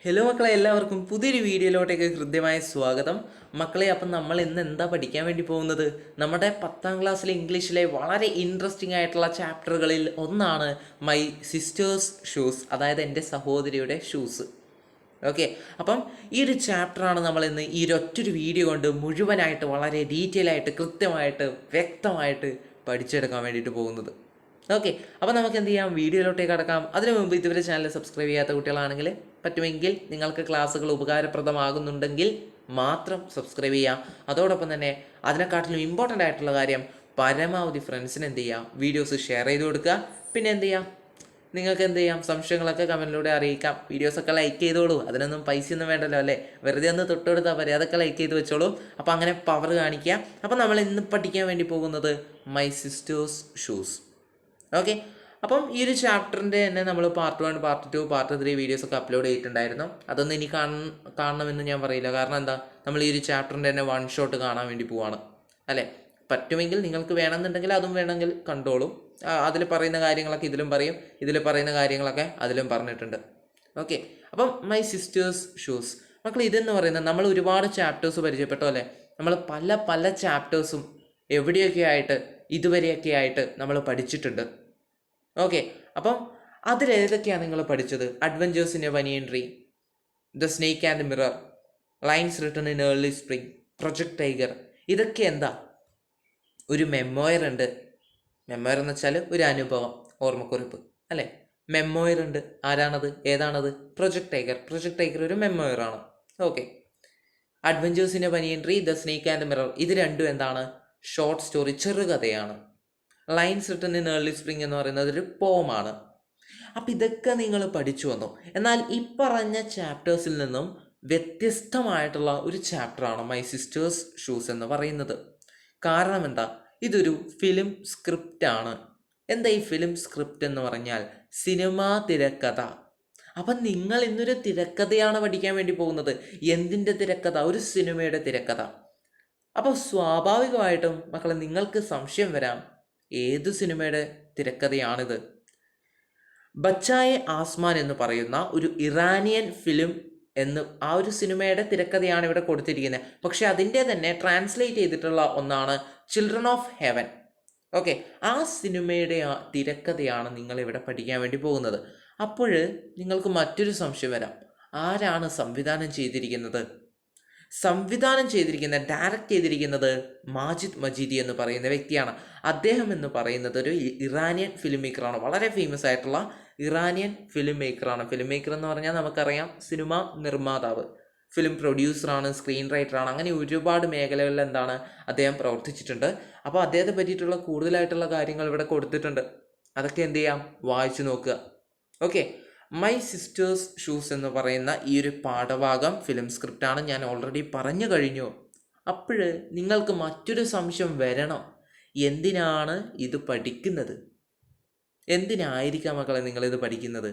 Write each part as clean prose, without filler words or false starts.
Hello മക്കളെ, എല്ലാവർക്കും പുതിയൊരു വീഡിയോയിലോട്ടേക്ക് ഹൃദ്യമായ സ്വാഗതം. മക്കളെ, അപ്പം നമ്മൾ ഇന്ന് എന്താ പഠിക്കാൻ വേണ്ടി പോകുന്നത്? നമ്മുടെ 10ാം ക്ലാസ്സിലെ ഇംഗ്ലീഷിലെ വളരെ ഇൻട്രസ്റ്റിംഗ് ആയിട്ടുള്ള ചാപ്റ്ററുകളിൽ ഒന്നാണ് മൈ സിസ്റ്റേഴ്സ് ഷൂസ്, അതായത് എൻ്റെ സഹോദരിയുടെ ഷൂസ്. ഓക്കെ, അപ്പം ഈ ഒരു ചാപ്റ്ററാണ് നമ്മൾ ഇന്ന് ഈ ഒറ്റൊരു വീഡിയോ കൊണ്ട് മുഴുവനായിട്ട് വളരെ ഡീറ്റെയിൽ ആയിട്ട് കൃത്യമായിട്ട് വ്യക്തമായിട്ട് പഠിച്ചെടുക്കാൻ വേണ്ടിയിട്ട് പോകുന്നത്. ഓക്കെ, അപ്പോൾ നമുക്ക് എന്ത് ചെയ്യാം, വീഡിയോയിലോട്ടേക്ക് കടക്കാം. അതിനു മുമ്പ് ഇതുവരെ ചാനൽ സബ്സ്ക്രൈബ് ചെയ്യാത്ത കുട്ടികളാണെങ്കിൽ പറ്റുമെങ്കിൽ നിങ്ങൾക്ക് ക്ലാസ്സുകൾ ഉപകാരപ്രദമാകുന്നുണ്ടെങ്കിൽ മാത്രം സബ്സ്ക്രൈബ് ചെയ്യാം. അതോടൊപ്പം തന്നെ അതിനെക്കാട്ടിലും ഇമ്പോർട്ടൻ്റ് ആയിട്ടുള്ള കാര്യം, പരമാവധി ഫ്രണ്ട്സിന് എന്ത് ചെയ്യുക, വീഡിയോസ് ഷെയർ ചെയ്ത് കൊടുക്കുക. പിന്നെ എന്ത് ചെയ്യാം, നിങ്ങൾക്ക് എന്ത് ചെയ്യാം, സംശയങ്ങളൊക്കെ കമൻറ്റിലൂടെ അറിയിക്കാം. വീഡിയോസൊക്കെ ലൈക്ക് ചെയ്തോളൂ, അതിനൊന്നും പൈസയൊന്നും വേണ്ടല്ലോ അല്ലേ, വെറുതെ ഒന്ന് തൊട്ടെടുത്താൽ മതി, അതൊക്കെ ലൈക്ക് ചെയ്ത് വെച്ചോളൂ. അപ്പോൾ അങ്ങനെ പവർ കാണിക്കുക. അപ്പോൾ നമ്മൾ ഇന്ന് പഠിക്കാൻ വേണ്ടി പോകുന്നത് മൈ സിസ്റ്റേഴ്സ് ഷൂസ്. ഓക്കെ, അപ്പം ഈ ഒരു ചാപ്റ്ററിൻ്റെ തന്നെ നമ്മൾ പാർട്ട് 1, പാർട്ട് 2, പാർട്ട് 3 വീഡിയോസൊക്കെ അപ്ലോഡ് ചെയ്തിട്ടുണ്ടായിരുന്നു. അതൊന്നും ഇനി കാണണമെന്ന് ഞാൻ പറയില്ല. കാരണം എന്താ, നമ്മൾ ഈ ഒരു ചാപ്റ്ററിൻ്റെ തന്നെ വൺ ഷോട്ട് കാണാൻ വേണ്ടി പോവാണ് അല്ലേ. പറ്റുമെങ്കിൽ നിങ്ങൾക്ക് വേണമെന്നുണ്ടെങ്കിൽ അതും വേണമെങ്കിൽ കണ്ടോളൂ. അതിൽ പറയുന്ന കാര്യങ്ങളൊക്കെ ഇതിലും പറയും, ഇതിൽ പറയുന്ന കാര്യങ്ങളൊക്കെ അതിലും പറഞ്ഞിട്ടുണ്ട്. ഓക്കെ, അപ്പം മൈ സിസ്റ്റേഴ്സ് ഷൂസ്. മക്കൾ, ഇതെന്ന് പറയുന്നത് നമ്മൾ ഒരുപാട് ചാപ്റ്റേഴ്സ് പരിചയപ്പെട്ടോ അല്ലേ. നമ്മൾ പല ചാപ്റ്റേഴ്സും എവിടെയൊക്കെ ആയിട്ട് ഇതുവരെയൊക്കെ ആയിട്ട് നമ്മൾ പഠിച്ചിട്ടുണ്ട്. ഓക്കെ, അപ്പം അതിലേതൊക്കെയാണ് നിങ്ങൾ പഠിച്ചത്? Adventures in a banyan tree, the snake and mirror, lines written in early spring, project tiger. ഇതൊക്കെ എന്താ, ഒരു മെമ്മോയർ ഉണ്ട്. മെമ്മോയർ എന്ന് വെച്ചാൽ ഒരു അനുഭവം, ഓർമ്മക്കുറിപ്പ് അല്ലേ. മെമ്മോയർ ഉണ്ട്, ആരാണത്, ഏതാണത്? Project tiger. പ്രൊജക്ട് ടൈഗർ ഒരു മെമ്മോയറാണ്. Okay, adventures in a banyan tree, the snake and mirror, ഇത് രണ്ടും എന്താണ്? ഷോർട്ട് സ്റ്റോറി, ചെറുകഥയാണ്. Lines written in early spring എന്ന് പറയുന്നത് ഒരു പോമാണ്. അപ്പം ഇതൊക്കെ നിങ്ങൾ പഠിച്ചു വന്നു. എന്നാൽ ഈ പറഞ്ഞ ചാപ്റ്റേഴ്സിൽ നിന്നും വ്യത്യസ്തമായിട്ടുള്ള ഒരു ചാപ്റ്ററാണ് മൈ സിസ്റ്റേഴ്സ് ഷൂസ് എന്ന് പറയുന്നത്. കാരണം എന്താ, ഇതൊരു ഫിലിം സ്ക്രിപ്റ്റ് ആണ്. എന്താ ഈ ഫിലിം സ്ക്രിപ്റ്റ് എന്ന് പറഞ്ഞാൽ? സിനിമാ തിരക്കഥ. അപ്പം നിങ്ങൾ ഇന്നൊരു തിരക്കഥയാണ് പഠിക്കാൻ വേണ്ടി പോകുന്നത്. എന്തിൻ്റെ തിരക്കഥ? ഒരു സിനിമയുടെ തിരക്കഥ. അപ്പോൾ സ്വാഭാവികമായിട്ടും മക്കളെ നിങ്ങൾക്ക് സംശയം വരാം, ഏത് സിനിമയുടെ തിരക്കഥയാണിത്? ബച്ചായെ ആസ്മാൻ എന്ന് പറയുന്ന ഒരു ഇറാനിയൻ ഫിലിം എന്ന് ആ ഒരു സിനിമയുടെ തിരക്കഥയാണ് ഇവിടെ കൊടുത്തിരിക്കുന്നത്. പക്ഷെ അതിൻ്റെ തന്നെ ട്രാൻസ്ലേറ്റ് ചെയ്തിട്ടുള്ള ഒന്നാണ് ചിൽഡ്രൻ ഓഫ് ഹെവൻ. ഓക്കെ, ആ സിനിമയുടെ തിരക്കഥയാണ് നിങ്ങൾ ഇവിടെ പഠിക്കാൻ വേണ്ടി പോകുന്നത്. അപ്പോൾ നിങ്ങൾക്ക് മറ്റൊരു സംശയം വരാം, ആരാണ് സംവിധാനം ചെയ്തിരിക്കുന്നത്? ഡയറക്റ്റ് ചെയ്തിരിക്കുന്നത് മാജിദ് മജീദി എന്ന് പറയുന്ന വ്യക്തിയാണ്. അദ്ദേഹം എന്ന് പറയുന്നത് ഒരു ഇറാനിയൻ ഫിലിം മേക്കറാണ്, വളരെ ഫേമസ് ആയിട്ടുള്ള ഇറാനിയൻ ഫിലിം മേക്കറാണ്. ഫിലിം മേക്കർ എന്ന് പറഞ്ഞാൽ നമുക്കറിയാം, സിനിമ നിർമ്മാതാവ്, ഫിലിം പ്രൊഡ്യൂസറാണ്, സ്ക്രീൻ റൈറ്ററാണ്, അങ്ങനെ ഒരുപാട് മേഖലകളിൽ എന്താണ് അദ്ദേഹം പ്രവർത്തിച്ചിട്ടുണ്ട്. അപ്പോൾ അദ്ദേഹത്തെ പറ്റിയിട്ടുള്ള കൂടുതലായിട്ടുള്ള കാര്യങ്ങൾ ഇവിടെ കൊടുത്തിട്ടുണ്ട്. അതൊക്കെ എന്ത് ചെയ്യാം, വായിച്ചു നോക്കുക. ഓക്കെ, മൈ സിസ്റ്റേഴ്സ് ഷൂസ് എന്ന് പറയുന്ന ഈ ഒരു പാഠഭാഗം ഫിലിം സ്ക്രിപ്റ്റാണ്, ഞാൻ ഓൾറെഡി പറഞ്ഞു കഴിഞ്ഞു. അപ്പോൾ നിങ്ങൾക്ക് മറ്റൊരു സംശയം വരണം, എന്തിനാണ് ഇത് പഠിക്കുന്നത്? എന്തിനായിരിക്കാം മക്കളെ നിങ്ങളിത് പഠിക്കുന്നത്?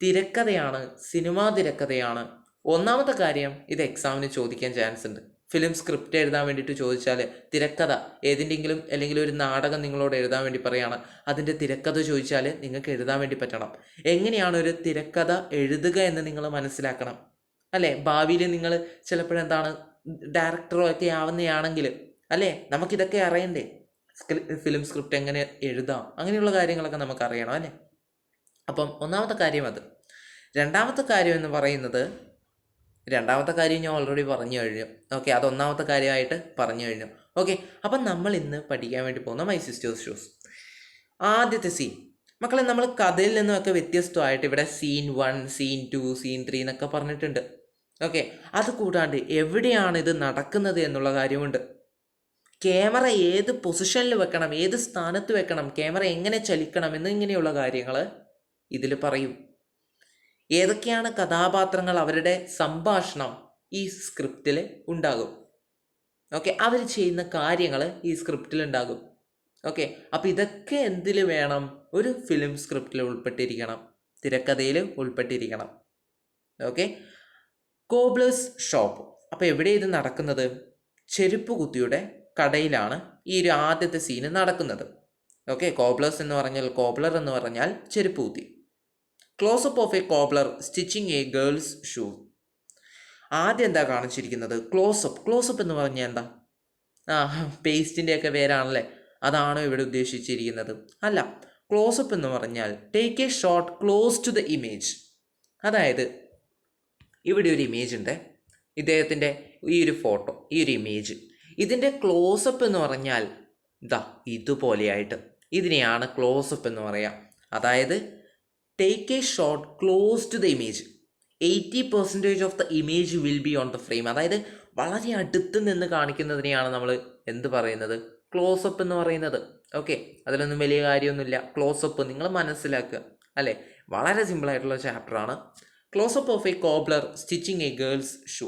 തിരക്കഥയാണ്, സിനിമാ തിരക്കഥയാണ്. ഒന്നാമത്തെ കാര്യം, ഇത് എക്സാമിന് ചോദിക്കാൻ ചാൻസ് ഉണ്ട്. ഫിലിം സ്ക്രിപ്റ്റ് എഴുതാൻ വേണ്ടിയിട്ട് ചോദിച്ചാൽ തിരക്കഥ ഏതിൻ്റെങ്കിലും അല്ലെങ്കിൽ ഒരു നാടകം നിങ്ങളോട് എഴുതാൻ വേണ്ടി പറയുകയാണ്, അതിൻ്റെ തിരക്കഥ ചോദിച്ചാൽ നിങ്ങൾക്ക് എഴുതാൻ വേണ്ടി പറ്റണം. എങ്ങനെയാണ് ഒരു തിരക്കഥ എഴുതുക എന്ന് നിങ്ങൾ മനസ്സിലാക്കണം അല്ലേ. ഭാവിയിൽ നിങ്ങൾ ചിലപ്പോഴെന്താണ് ഡയറക്ടറോ ഒക്കെ ആവുന്നതാണെങ്കിൽ അല്ലേ, നമുക്കിതൊക്കെ അറിയണ്ടേ, ഫിലിം സ്ക്രിപ്റ്റ് എങ്ങനെ എഴുതാം, അങ്ങനെയുള്ള കാര്യങ്ങളൊക്കെ നമുക്ക് അറിയണം അല്ലേ. അപ്പം ഒന്നാമത്തെ കാര്യം അത്. രണ്ടാമത്തെ കാര്യം എന്ന് പറയുന്നത്, രണ്ടാമത്തെ കാര്യം ഞാൻ ഓൾറെഡി പറഞ്ഞു കഴിഞ്ഞു. ഓക്കെ, അതൊന്നാമത്തെ കാര്യമായിട്ട് പറഞ്ഞു കഴിഞ്ഞു. ഓക്കെ, അപ്പം നമ്മൾ ഇന്ന് പഠിക്കാൻ വേണ്ടി പോകുന്ന മൈ സിസ്റ്റേഴ്സ് ഷൂസ്. ആദ്യത്തെ സീൻ മക്കളെ, നമ്മൾ കഥയിൽ നിന്നുമൊക്കെ വ്യത്യസ്തമായിട്ട് ഇവിടെ സീൻ 1, സീൻ 2, സീൻ 3 എന്നൊക്കെ പറഞ്ഞിട്ടുണ്ട്. ഓക്കെ, അത് കൂടാണ്ട് എവിടെയാണ് ഇത് നടക്കുന്നത് എന്നുള്ള കാര്യമുണ്ട്. ക്യാമറ ഏത് പൊസിഷനിൽ വെക്കണം, ഏത് സ്ഥാനത്ത് വെക്കണം, ക്യാമറ എങ്ങനെ ചലിക്കണം എന്നിങ്ങനെയുള്ള കാര്യങ്ങൾ ഇതിൽ പറയും. ഏതൊക്കെയാണ് കഥാപാത്രങ്ങൾ, അവരുടെ സംഭാഷണം ഈ സ്ക്രിപ്റ്റിൽ ഉണ്ടാകും. ഓക്കെ, അവർ ചെയ്യുന്ന കാര്യങ്ങൾ ഈ സ്ക്രിപ്റ്റിൽ ഉണ്ടാകും. ഓക്കെ, അപ്പോൾ ഇതൊക്കെ എന്തിൽ വേണം? ഒരു ഫിലിം സ്ക്രിപ്റ്റിൽ ഉൾപ്പെട്ടിരിക്കണം, തിരക്കഥയിൽ ഉൾപ്പെട്ടിരിക്കണം. Okay, cobblers shop. അപ്പോൾ എവിടെ ഇത് നടക്കുന്നത്? ചെരുപ്പ് കുത്തിയുടെ കടയിലാണ് ഈ ഒരു ആദ്യത്തെ സീന് നടക്കുന്നത്. ഓക്കെ, കോബ്ലേഴ്സ് എന്ന് പറഞ്ഞാൽ, കോബ്ലർ എന്ന് പറഞ്ഞാൽ ചെരുപ്പ് കുത്തി. Close-up of a cobbler stitching a girl's shoe. ആദ്യം എന്താ കാണിച്ചിരിക്കുന്നത്? ക്ലോസപ്പ് എന്ന് പറഞ്ഞാൽ എന്താ? ആ, പേസ്റ്റിൻ്റെ ഒക്കെ പേരാണല്ലേ, അതാണോ ഇവിടെ ഉദ്ദേശിച്ചിരിക്കുന്നത്? അല്ല, ക്ലോസപ്പ് എന്ന് പറഞ്ഞാൽ take a shot close to the image. അതായത് ഇവിടെ ഒരു ഇമേജ് ഉണ്ട്, ഇദ്ദേഹത്തിൻ്റെ ഈ ഒരു ഫോട്ടോ, ഈ ഒരു ഇമേജ്, ഇതിൻ്റെ ക്ലോസപ്പ് എന്ന് പറഞ്ഞാൽ ഇതാ ഇതുപോലെയായിട്ട്, ഇതിനെയാണ് ക്ലോസപ്പ് എന്ന് പറയാം. അതായത് take a shot close to the image, 80% of the image will be on the frame. അതായത് വളരെ അടുത്ത് നിന്ന് കാണിക്കുന്നതിനെയാണ് നമ്മൾ എന്ത് പറയുന്നത്? ക്ലോസപ്പ് എന്ന് പറയുന്നത്. ഓക്കെ, അതിലൊന്നും വലിയ കാര്യമൊന്നുമില്ല. ക്ലോസപ്പ് നിങ്ങൾ മനസ്സിലാക്കുക അല്ലേ, വളരെ സിമ്പിളായിട്ടുള്ള ചാപ്റ്ററാണ്. Close up of a cobbler stitching a girl's shoe.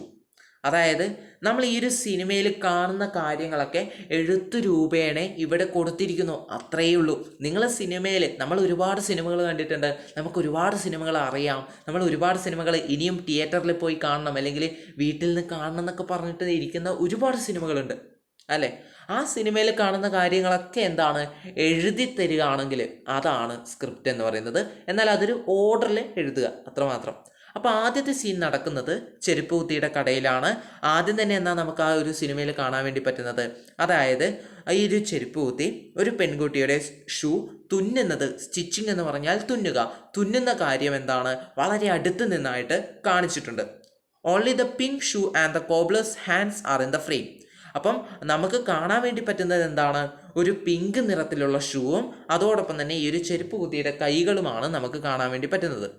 അതായത് നമ്മൾ ഈ ഒരു സിനിമയിൽ കാണുന്ന കാര്യങ്ങളൊക്കെ എഴുത്ത് രൂപേണ ഇവിടെ കൊടുത്തിരിക്കുന്നു, അത്രയേ ഉള്ളൂ. നിങ്ങൾ സിനിമയിൽ, നമ്മൾ ഒരുപാട് സിനിമകൾ കണ്ടിട്ടുണ്ട്, നമുക്ക് ഒരുപാട് സിനിമകൾ അറിയാം, നമ്മൾ ഒരുപാട് സിനിമകൾ ഇനിയും തിയേറ്ററിൽ പോയി കാണണം അല്ലെങ്കിൽ വീട്ടിൽ നിന്ന് കാണണം എന്നൊക്കെ പറഞ്ഞിട്ട് ഇരിക്കുന്ന ഒരുപാട് സിനിമകളുണ്ട് അല്ലേ. ആ സിനിമയിൽ കാണുന്ന കാര്യങ്ങളൊക്കെ എന്താണ്, എഴുതി തരികയാണെങ്കിൽ അതാണ് സ്ക്രിപ്റ്റ് എന്ന് പറയുന്നത്. എന്നാൽ അതൊരു ഓർഡറിൽ എഴുതുക, അത്രമാത്രം. അപ്പോൾ ആദ്യത്തെ സീൻ നടക്കുന്നത് ചെരുപ്പ് കുത്തിയുടെ കടയിലാണ്. ആദ്യം തന്നെ എന്താ നമുക്ക് ആ ഒരു സിനിമയിൽ കാണാൻ വേണ്ടി പറ്റുന്നത്? അതായത് ഈ ഒരു ചെരുപ്പ് കുത്തി ഒരു പെൺകുട്ടിയുടെ ഷൂ തുന്നുന്നത്, സ്റ്റിച്ചിങ് എന്ന് പറഞ്ഞാൽ തുന്നുന്ന കാര്യം എന്താണ്, വളരെ അടുത്ത് നിന്നായിട്ട് കാണിച്ചിട്ടുണ്ട്. Only the pink shoe and the cobblers hands R in the frame. അപ്പം നമുക്ക് കാണാൻ വേണ്ടി പറ്റുന്നത് എന്താണ്, ഒരു പിങ്ക് നിറത്തിലുള്ള ഷൂവും അതോടൊപ്പം തന്നെ ഈ ഒരു ചെരുപ്പ് കുത്തിയുടെ കൈകളുമാണ് നമുക്ക് കാണാൻ വേണ്ടി പറ്റുന്നത്.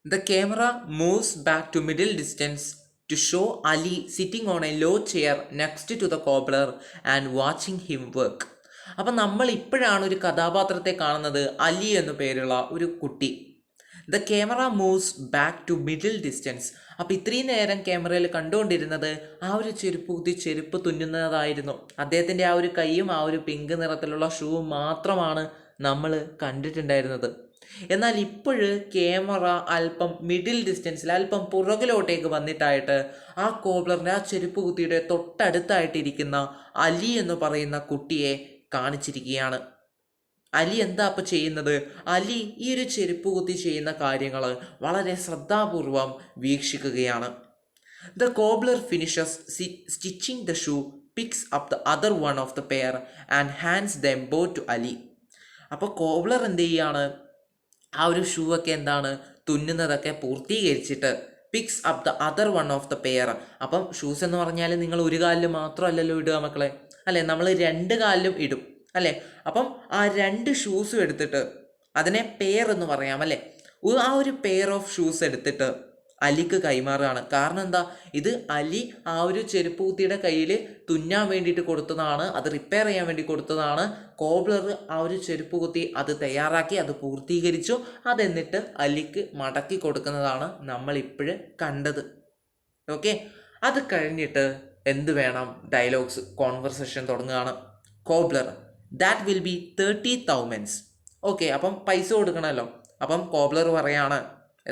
The camera moves back to middle distance to show Ali sitting on a low chair next to the cobbler and watching him work. അപ്പം നമ്മൾ ഇപ്പോഴാണ് ഒരു കഥാപാത്രത്തെ കാണുന്നത്, അലി എന്നു പേരുള്ള ഒരു കുട്ടി. The camera moves back to middle distance. അപ്പോൾ ഇത്രയും നേരം ക്യാമറയിൽ കണ്ടുകൊണ്ടിരുന്നത് ആ ഒരു ചെരുപ്പ് തുന്നുന്നതായിരുന്നു. അദ്ദേഹത്തിൻ്റെ ആ ഒരു കൈയും ആ ഒരു പിങ്ക് നിറത്തിലുള്ള ഷൂവും മാത്രമാണ് നമ്മൾ കണ്ടിട്ടുണ്ടായിരുന്നത്. എന്നാൽ ഇപ്പോഴ് ക്യാമറ അല്പം മിഡിൽ ഡിസ്റ്റൻസിൽ, അല്പം പുറകിലോട്ടേക്ക് വന്നിട്ടായിട്ട് ആ കോബ്ലറിൻ്റെ, ആ ചെരുപ്പ് കുത്തിയുടെ തൊട്ടടുത്തായിട്ടിരിക്കുന്ന അലി എന്ന് പറയുന്ന കുട്ടിയെ കാണിച്ചിരിക്കുകയാണ്. അലി എന്താ അപ്പോൾ ചെയ്യുന്നത്? അലി ഈ ഒരു ചെരുപ്പ് കുത്തി ചെയ്യുന്ന കാര്യങ്ങൾ വളരെ ശ്രദ്ധാപൂർവം വീക്ഷിക്കുകയാണ്. The cobbler finishes stitching the shoe, picks up the other one of the pair and hands them both to Ali. അപ്പോൾ കോബ്ലർ എന്ത് ചെയ്യാണ്, ആ ഒരു ഷൂ ഒക്കെ എന്താണ് തുന്നുന്നതൊക്കെ പൂർത്തീകരിച്ചിട്ട് picks up the other one of the pair. അപ്പം ഷൂസ് എന്ന് പറഞ്ഞാൽ നിങ്ങൾ ഒരു കാലിൽ മാത്രമല്ലല്ലോ ഇടുക മക്കളെ, അല്ലേ, നമ്മൾ രണ്ട് കാലിലും ഇടും അല്ലേ. അപ്പം ആ രണ്ട് ഷൂസും എടുത്തിട്ട് അതിനെ പെയർ എന്ന് പറയാം അല്ലേ. ആ ഒരു പെയർ ഓഫ് ഷൂസ് എടുത്തിട്ട് അലിക്ക് കൈമാറുകയാണ്. കാരണം എന്താ, ഇത് അലി ആ ഒരു ചെരുപ്പ് കുത്തിയുടെ കയ്യിൽ തുന്നാൻ വേണ്ടിയിട്ട് കൊടുത്തതാണ്, അത് റിപ്പയർ ചെയ്യാൻ വേണ്ടി കൊടുത്തതാണ്. കോബ്ലർ ആ ഒരു ചെരുപ്പ് കുത്തി അത് തയ്യാറാക്കി, അത് പൂർത്തീകരിച്ചു, അതെന്നിട്ട് അലിക്ക് മടക്കി കൊടുക്കുന്നതാണ് നമ്മൾ ഇപ്പോഴും കണ്ടത്. ഓക്കെ, അത് കഴിഞ്ഞിട്ട് എന്ത് വേണം, ഡയലോഗ്സ്, കോൺവെർസേഷൻ തുടങ്ങുകയാണ്. Cobbler, that will be 30 tomans. Okay, അപ്പം പൈസ കൊടുക്കണമല്ലോ. അപ്പം കോബ്ലർ പറയാണ്,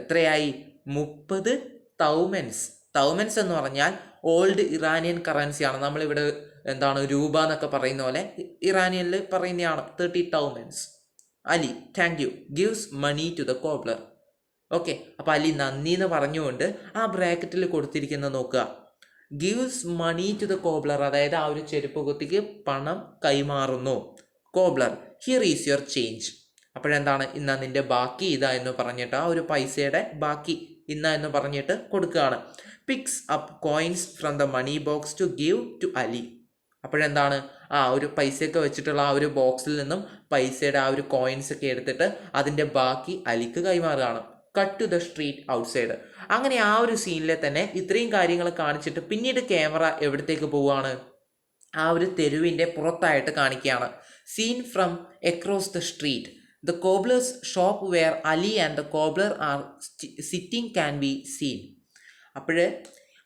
എത്രയായി? 30 തൗമൻസ്. തൗമൻസ് എന്ന് പറഞ്ഞാൽ ഓൾഡ് ഇറാനിയൻ കറൻസിയാണ്. നമ്മളിവിടെ എന്താണ് രൂപ എന്നൊക്കെ പറയുന്ന പോലെ ഇറാനിയനിൽ പറയുന്നതാണ് 30 tomans. Ali, thank you, gives money to the cobbler. Okay, അപ്പോൾ അലി നന്ദി എന്ന് പറഞ്ഞുകൊണ്ട് ആ ബ്രാക്കറ്റിൽ കൊടുത്തിരിക്കുന്ന നോക്കുക, gives money to the cobbler, അതായത് ആ ഒരു ചെരുപ്പ് കുത്തിക്ക് പണം കൈമാറുന്നു. Cobbler, here is your change. അപ്പോഴെന്താണ്, ഇന്നാ നിൻ്റെ ബാക്കി ഇതാ എന്ന് പറഞ്ഞിട്ട് ആ ഒരു പൈസയുടെ ബാക്കി ഇന്ന എന്ന് പറഞ്ഞിട്ട് കൊടുക്കുകയാണ്. Picks up coins from the money box to give to Ali. അപ്പോഴെന്താണ്, ആ ഒരു പൈസയൊക്കെ വെച്ചിട്ടുള്ള ആ ഒരു ബോക്സിൽ നിന്നും പൈസയുടെ ആ ഒരു കോയിൻസ് ഒക്കെ എടുത്തിട്ട് അതിൻ്റെ ബാക്കി അലിക്ക് കൈമാറുകയാണ്. Cut to the street outside. അങ്ങനെ ആ ഒരു സീനിലെ തന്നെ ഇത്രയും കാര്യങ്ങൾ കാണിച്ചിട്ട് പിന്നീട് ക്യാമറ എവിടത്തേക്ക് പോവുകയാണ്, ആ ഒരു തെരുവിൻ്റെ പുറത്തായിട്ട് കാണിക്കുകയാണ്. Scene from across the street. The cobbler's shop where Ali and the cobbler are sitting can be seen. അപ്പോൾ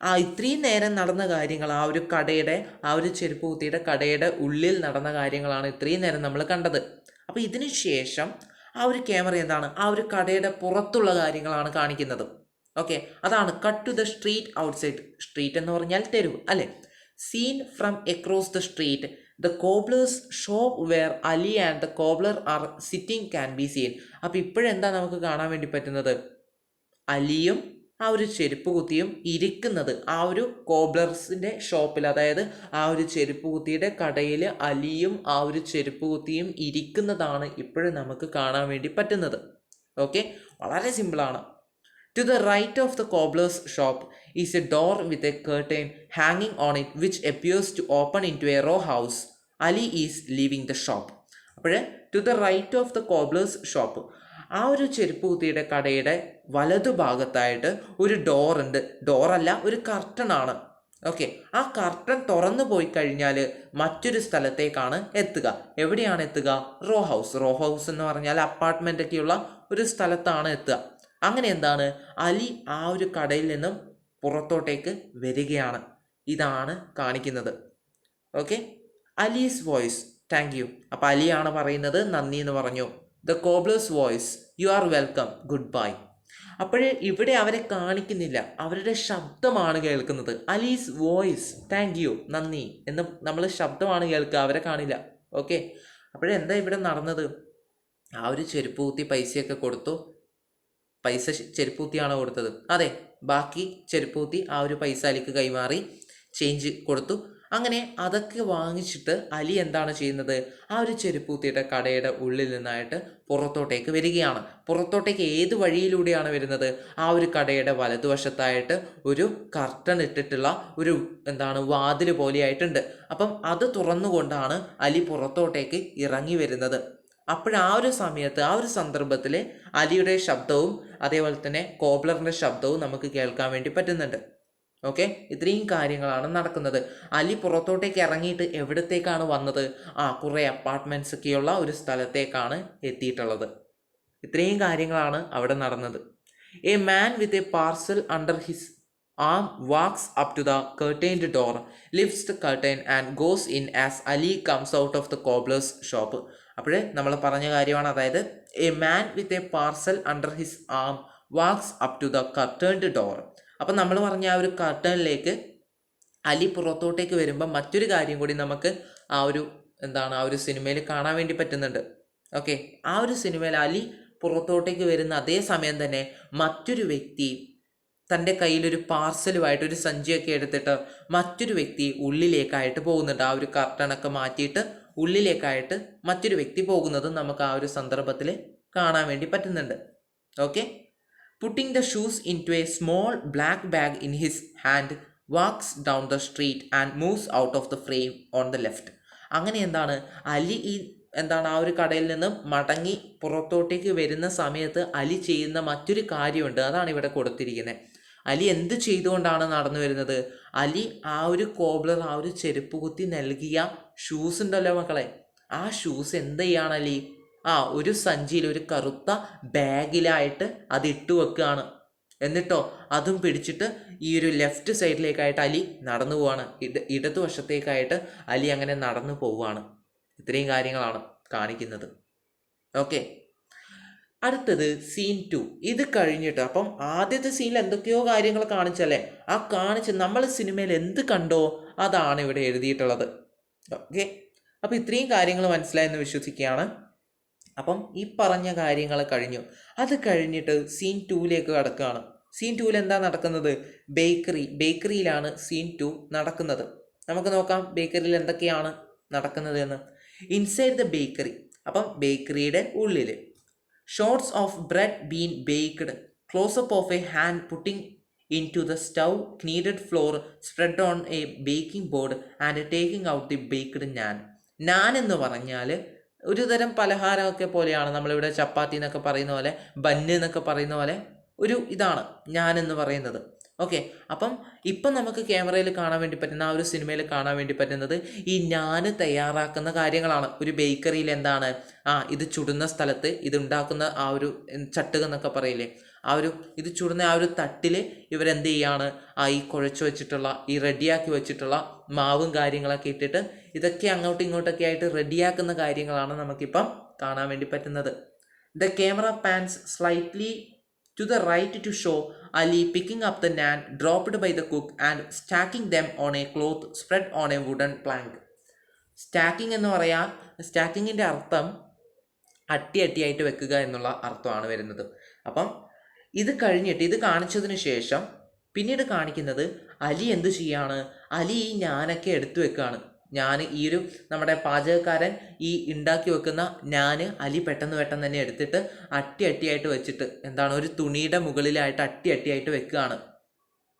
ആ ഇത്രയും നേരം നടന്ന കാര്യങ്ങൾ, ആ ഒരു കടയുടെ, ആ ഒരു ചെരുപ്പ് കുത്തിയുടെ കടയുടെ ഉള്ളിൽ നടന്ന കാര്യങ്ങളാണ് ഇത്രയും നേരം നമ്മൾ കണ്ടത്. അപ്പോൾ ഇതിന് ശേഷം ആ ഒരു ക്യാമറ എന്താണ്, ആ ഒരു കടയുടെ പുറത്തുള്ള കാര്യങ്ങളാണ് കാണിക്കുന്നത്. ഓക്കെ, അതാണ് cut to the street outside. Street എന്ന് പറഞ്ഞാൽ തെരുവ് അല്ലേ. Scene from across the street. The cobbler's shop where Ali and the cobbler are sitting can be seen. അപ്പോൾ ഇപ്പോഴെന്താ നമുക്ക് കാണാൻ വേണ്ടി പറ്റുന്നത്? അലിയും ആ ഒരു ചെരുപ്പ് കുത്തിയും ഇരിക്കുന്നത് ആ ഒരു കോബ്ലർസിൻ്റെ ഷോപ്പിൽ, അതായത് ആ ഒരു ചെരുപ്പ് കുത്തിയുടെ കടയിൽ അലിയും ആ ഒരു ചെരുപ്പ് കുത്തിയും ഇരിക്കുന്നതാണ് ഇപ്പോഴും നമുക്ക് കാണാൻ വേണ്ടി പറ്റുന്നത്. ഓക്കെ, വളരെ സിമ്പിളാണ്. To the right of the cobbler's shop is a door with a curtain hanging on it which appears to open into a row house. Ali is leaving the shop. അപ്പോൾ to the right of the cobbler's shop, ആ ഒരു ചെരുപ്പ് കുത്തിയുടെ കടയുടെ വലതുഭാഗത്തായിട്ട് ഒരു ഡോറുണ്ട്. ഡോറല്ല, ഒരു കർട്ടനാണ്. Okay, ആ curtain തുറന്നു പോയി കഴിഞ്ഞാൽ മറ്റൊരു സ്ഥലത്തേക്കാണ് എത്തുക. എവിടെയാണ് എത്തുക? Raw house. റോ ഹൗസ് എന്ന് പറഞ്ഞാൽ അപ്പാർട്ട്മെൻ്റ് ഒക്കെയുള്ള ഒരു സ്ഥലത്താണ് എത്തുക. അങ്ങനെ എന്താണ്, അലി ആ ഒരു കടയിൽ നിന്നും പുറത്തോട്ടേക്ക് വരികയാണ്. ഇതാണ് കാണിക്കുന്നത്. Okay, Ali's voice thank you. അപ്പോൾ അലിയാണ് പറയുന്നത് നന്ദി എന്ന് പറഞ്ഞു. The cobbler's voice you are welcome, goodbye. അപ്പോഴേ ഇവിടെ അവരെ കാണിക്കുന്നില്ല, അവരുടെ ശബ്ദമാണ് കേൾക്കുന്നത്. അലീസ് വോയിസ് താങ്ക് യു, നന്ദി എന്ന് നമ്മൾ ശബ്ദമാണ് കേൾക്കുക, അവരെ കാണില്ല. ഓക്കെ, അപ്പോഴെന്താ ഇവിടെ നടന്നത്? ആ ഒരു ചെരുപ്പ് കുത്തി പൈസയൊക്കെ കൊടുത്തു. പൈസ ചെരുപ്പ് കുത്തിയാണോ കൊടുത്തത്? അതെ, ബാക്കി ചെരുപ്പ് കുത്തി ആ ഒരു പൈസ അലിക്ക് കൈമാറി, ചേഞ്ച് കൊടുത്തു. അങ്ങനെ അതൊക്കെ വാങ്ങിച്ചിട്ട് അലി എന്താണ് ചെയ്യുന്നത്? ആ ഒരു ചെരുപ്പ് കുത്തിയുടെ കടയുടെ ഉള്ളിൽ നിന്നായിട്ട് പുറത്തോട്ടേക്ക് വരികയാണ്. പുറത്തോട്ടേക്ക് ഏത് വഴിയിലൂടെയാണ് വരുന്നത്? ആ ഒരു കടയുടെ വലതുവശത്തായിട്ട് ഒരു കർട്ടൻ ഇട്ടിട്ടുള്ള ഒരു വാതിൽ പോലെയായിട്ടുണ്ട്. അപ്പം അത് തുറന്നുകൊണ്ടാണ് അലി പുറത്തോട്ടേക്ക് ഇറങ്ങി വരുന്നത്. അപ്പോഴാ ഒരു സമയത്ത്, ആ ഒരു സന്ദർഭത്തിൽ അലിയുടെ ശബ്ദവും അതേപോലെ തന്നെ കോബ്ലറിൻ്റെ ശബ്ദവും നമുക്ക് കേൾക്കാൻ വേണ്ടി പറ്റുന്നുണ്ട്. ഓക്കെ, ഇത്രയും കാര്യങ്ങളാണ് നടക്കുന്നത്. അലി പുറത്തോട്ടേക്ക് ഇറങ്ങിയിട്ട് എവിടത്തേക്കാണ് വന്നത്? കുറേ അപ്പാർട്ട്മെൻറ്റ്സ് ഒക്കെയുള്ള ഒരു സ്ഥലത്തേക്കാണ് എത്തിയിട്ടുള്ളത്. ഇത്രയും കാര്യങ്ങളാണ് അവിടെ നടന്നത്. A man with a parcel under his arm walks up to the curtained door, lifts the curtain and goes in as Ali comes out of the cobbler's shop. അപ്പോഴേ നമ്മൾ പറഞ്ഞ കാര്യമാണ്, അതായത് a man with a parcel under his arm walks up to the curtained door. അപ്പം നമ്മൾ പറഞ്ഞ ആ ഒരു കർട്ടനിലേക്ക് അലി പുറത്തോട്ടേക്ക് വരുമ്പോൾ മറ്റൊരു കാര്യം കൂടി നമുക്ക് ആ ഒരു സിനിമയിൽ കാണാൻ വേണ്ടി പറ്റുന്നുണ്ട്. ഓക്കെ, ആ ഒരു സിനിമയിൽ അലി പുറത്തോട്ടേക്ക് വരുന്ന അതേ സമയം തന്നെ മറ്റൊരു വ്യക്തി തൻ്റെ കയ്യിലൊരു പാർസലുമായിട്ട് ഒരു സഞ്ചിയൊക്കെ എടുത്തിട്ട് മറ്റൊരു വ്യക്തി ഉള്ളിലേക്കായിട്ട് പോകുന്നുണ്ട്. ആ ഒരു കർട്ടനൊക്കെ മാറ്റിയിട്ട് ഉള്ളിലേക്കായിട്ട് മറ്റൊരു വ്യക്തി പോകുന്നത് നമുക്ക് ആ ഒരു സന്ദർഭത്തിൽ കാണാൻ വേണ്ടി പറ്റുന്നുണ്ട്. Okay, putting the shoes into a small black bag in his hand walks down the street and moves out of the frame on the left. അങ്ങനെ അലി ആ ഒരു കടയിൽ നിന്നും മടങ്ങി പുറത്തോട്ടേക്ക് വരുന്ന സമയത്ത് അലി ചെയ്യുന്ന മറ്റൊരു കാര്യമുണ്ട്. അതാണ് ഇവിടെ കൊടുത്തിരിക്കുന്നത്. അലി എന്ത് ചെയ്തുകൊണ്ടാണ് നടന്നു വരുന്നത്? അലി ആ ഒരു കോബ്ലർ ആ ഒരു ചെരുപ്പ് കുത്തി നൽകിയ ഷൂസ് ഉണ്ടല്ലോ മക്കളെ, ആ ഷൂസ് എന്ത് ചെയ്യാണ് അലി? ഒരു സഞ്ചിയിൽ, ഒരു കറുത്ത ബാഗിലായിട്ട് അത് ഇട്ട് വെക്കുകയാണ്. എന്നിട്ടോ അതും പിടിച്ചിട്ട് ഈ ഒരു ലെഫ്റ്റ് സൈഡിലേക്കായിട്ട് അലി നടന്നു പോവാണ്. ഇടതുവശത്തേക്കായിട്ട് അലി അങ്ങനെ നടന്നു പോവുകയാണ്. ഇത്രയും കാര്യങ്ങളാണ് കാണിക്കുന്നത്. ഓക്കെ, അടുത്തത് സീൻ 2. ഇത് കഴിഞ്ഞിട്ട്, അപ്പം ആദ്യത്തെ സീനിൽ എന്തൊക്കെയോ കാര്യങ്ങൾ കാണിച്ചല്ലേ, നമ്മൾ സിനിമയിൽ എന്ത് കണ്ടോ അതാണ് ഇവിടെ എഴുതിയിട്ടുള്ളത്. ഓക്കെ, അപ്പം ഇത്രയും കാര്യങ്ങൾ മനസ്സിലായെന്ന് വിശ്വസിക്കുകയാണ്. അപ്പം ഈ പറഞ്ഞ കാര്യങ്ങൾ കഴിഞ്ഞു. അത് കഴിഞ്ഞിട്ട് സീൻ 2ലേക്ക് കടക്കുകയാണ്. സീൻ 2ൽ എന്താ നടക്കുന്നത്? ബേക്കറിയിലാണ് സീൻ 2 നടക്കുന്നത്. നമുക്ക് നോക്കാം ബേക്കറിയിൽ എന്തൊക്കെയാണ് നടക്കുന്നത് എന്ന്. ഇൻസൈഡ് ദ ബേക്കറി, അപ്പം ബേക്കറിയുടെ ഉള്ളിൽ shots of bread being baked, close up of a hand putting into the stove kneaded flour spread on a baking board and taking out the baked naan. നാൻ എന്ന് പറഞ്ഞാൽ ഒരു തരം പലഹാരമൊക്കെ പോലെയാണ്. നമ്മളിവിടെ ചപ്പാത്തി എന്നൊക്കെ പറയുന്ന പോലെ, ബന്ന് എന്നൊക്കെ പറയുന്ന പോലെ ഒരു ഇതാണ് ഞാൻ എന്ന് പറയുന്നത്. ഓക്കെ, അപ്പം ഇപ്പം നമുക്ക് ക്യാമറയിൽ കാണാൻ വേണ്ടി പറ്റുന്ന, ആ ഒരു സിനിമയിൽ കാണാൻ വേണ്ടി പറ്റുന്നത് ഈ ഞാന് തയ്യാറാക്കുന്ന കാര്യങ്ങളാണ്. ഒരു ബേക്കറിയിൽ ഇത് ചുടുന്ന സ്ഥലത്ത് ഇത് ഉണ്ടാക്കുന്ന ആ ഒരു ചട്ടുക എന്നൊക്കെ പറയില്ലേ, ഇത് ചുടുന്ന ആ ഒരു തട്ടിൽ ഇവരെന്ത് ചെയ്യാണ്, ഈ കുഴച്ച് വെച്ചിട്ടുള്ള, ഈ റെഡിയാക്കി വെച്ചിട്ടുള്ള മാവും കാര്യങ്ങളൊക്കെ ഇട്ടിട്ട് ഇതൊക്കെ അങ്ങോട്ടും ഇങ്ങോട്ടൊക്കെ ആയിട്ട് റെഡിയാക്കുന്ന കാര്യങ്ങളാണ് നമുക്കിപ്പം കാണാൻ വേണ്ടി പറ്റുന്നത്. The camera pans slightly to the right to show Ali picking up the naan dropped by the cook and stacking them on a cloth spread on a wooden plank. Stacking എന്ന് പറയാൻ സ്റ്റാക്കിങ്ങിൻ്റെ അർത്ഥം അട്ടി അട്ടിയായിട്ട് വെക്കുക എന്നുള്ള അർത്ഥമാണ് വരുന്നത്. അപ്പം ഇത് കഴിഞ്ഞിട്ട് ഇത് കാണിച്ചതിന് ശേഷം പിന്നീട് കാണിക്കുന്നത് അലി എന്ത് ചെയ്യാണ്, അലി ഈ ഞാനൊക്കെ എടുത്തു വെക്കുകയാണ്. ഞാൻ ഈ ഒരു നമ്മുടെ പാചകക്കാരൻ ഈ ഉണ്ടാക്കി വെക്കുന്ന അലി പെട്ടെന്ന് തന്നെ എടുത്തിട്ട് അട്ടി അട്ടിയായിട്ട് വെച്ചിട്ട് എന്താണ് ഒരു തുണിയുടെ മുകളിലായിട്ട് അട്ടി അട്ടിയായിട്ട് വെക്കുകയാണ്.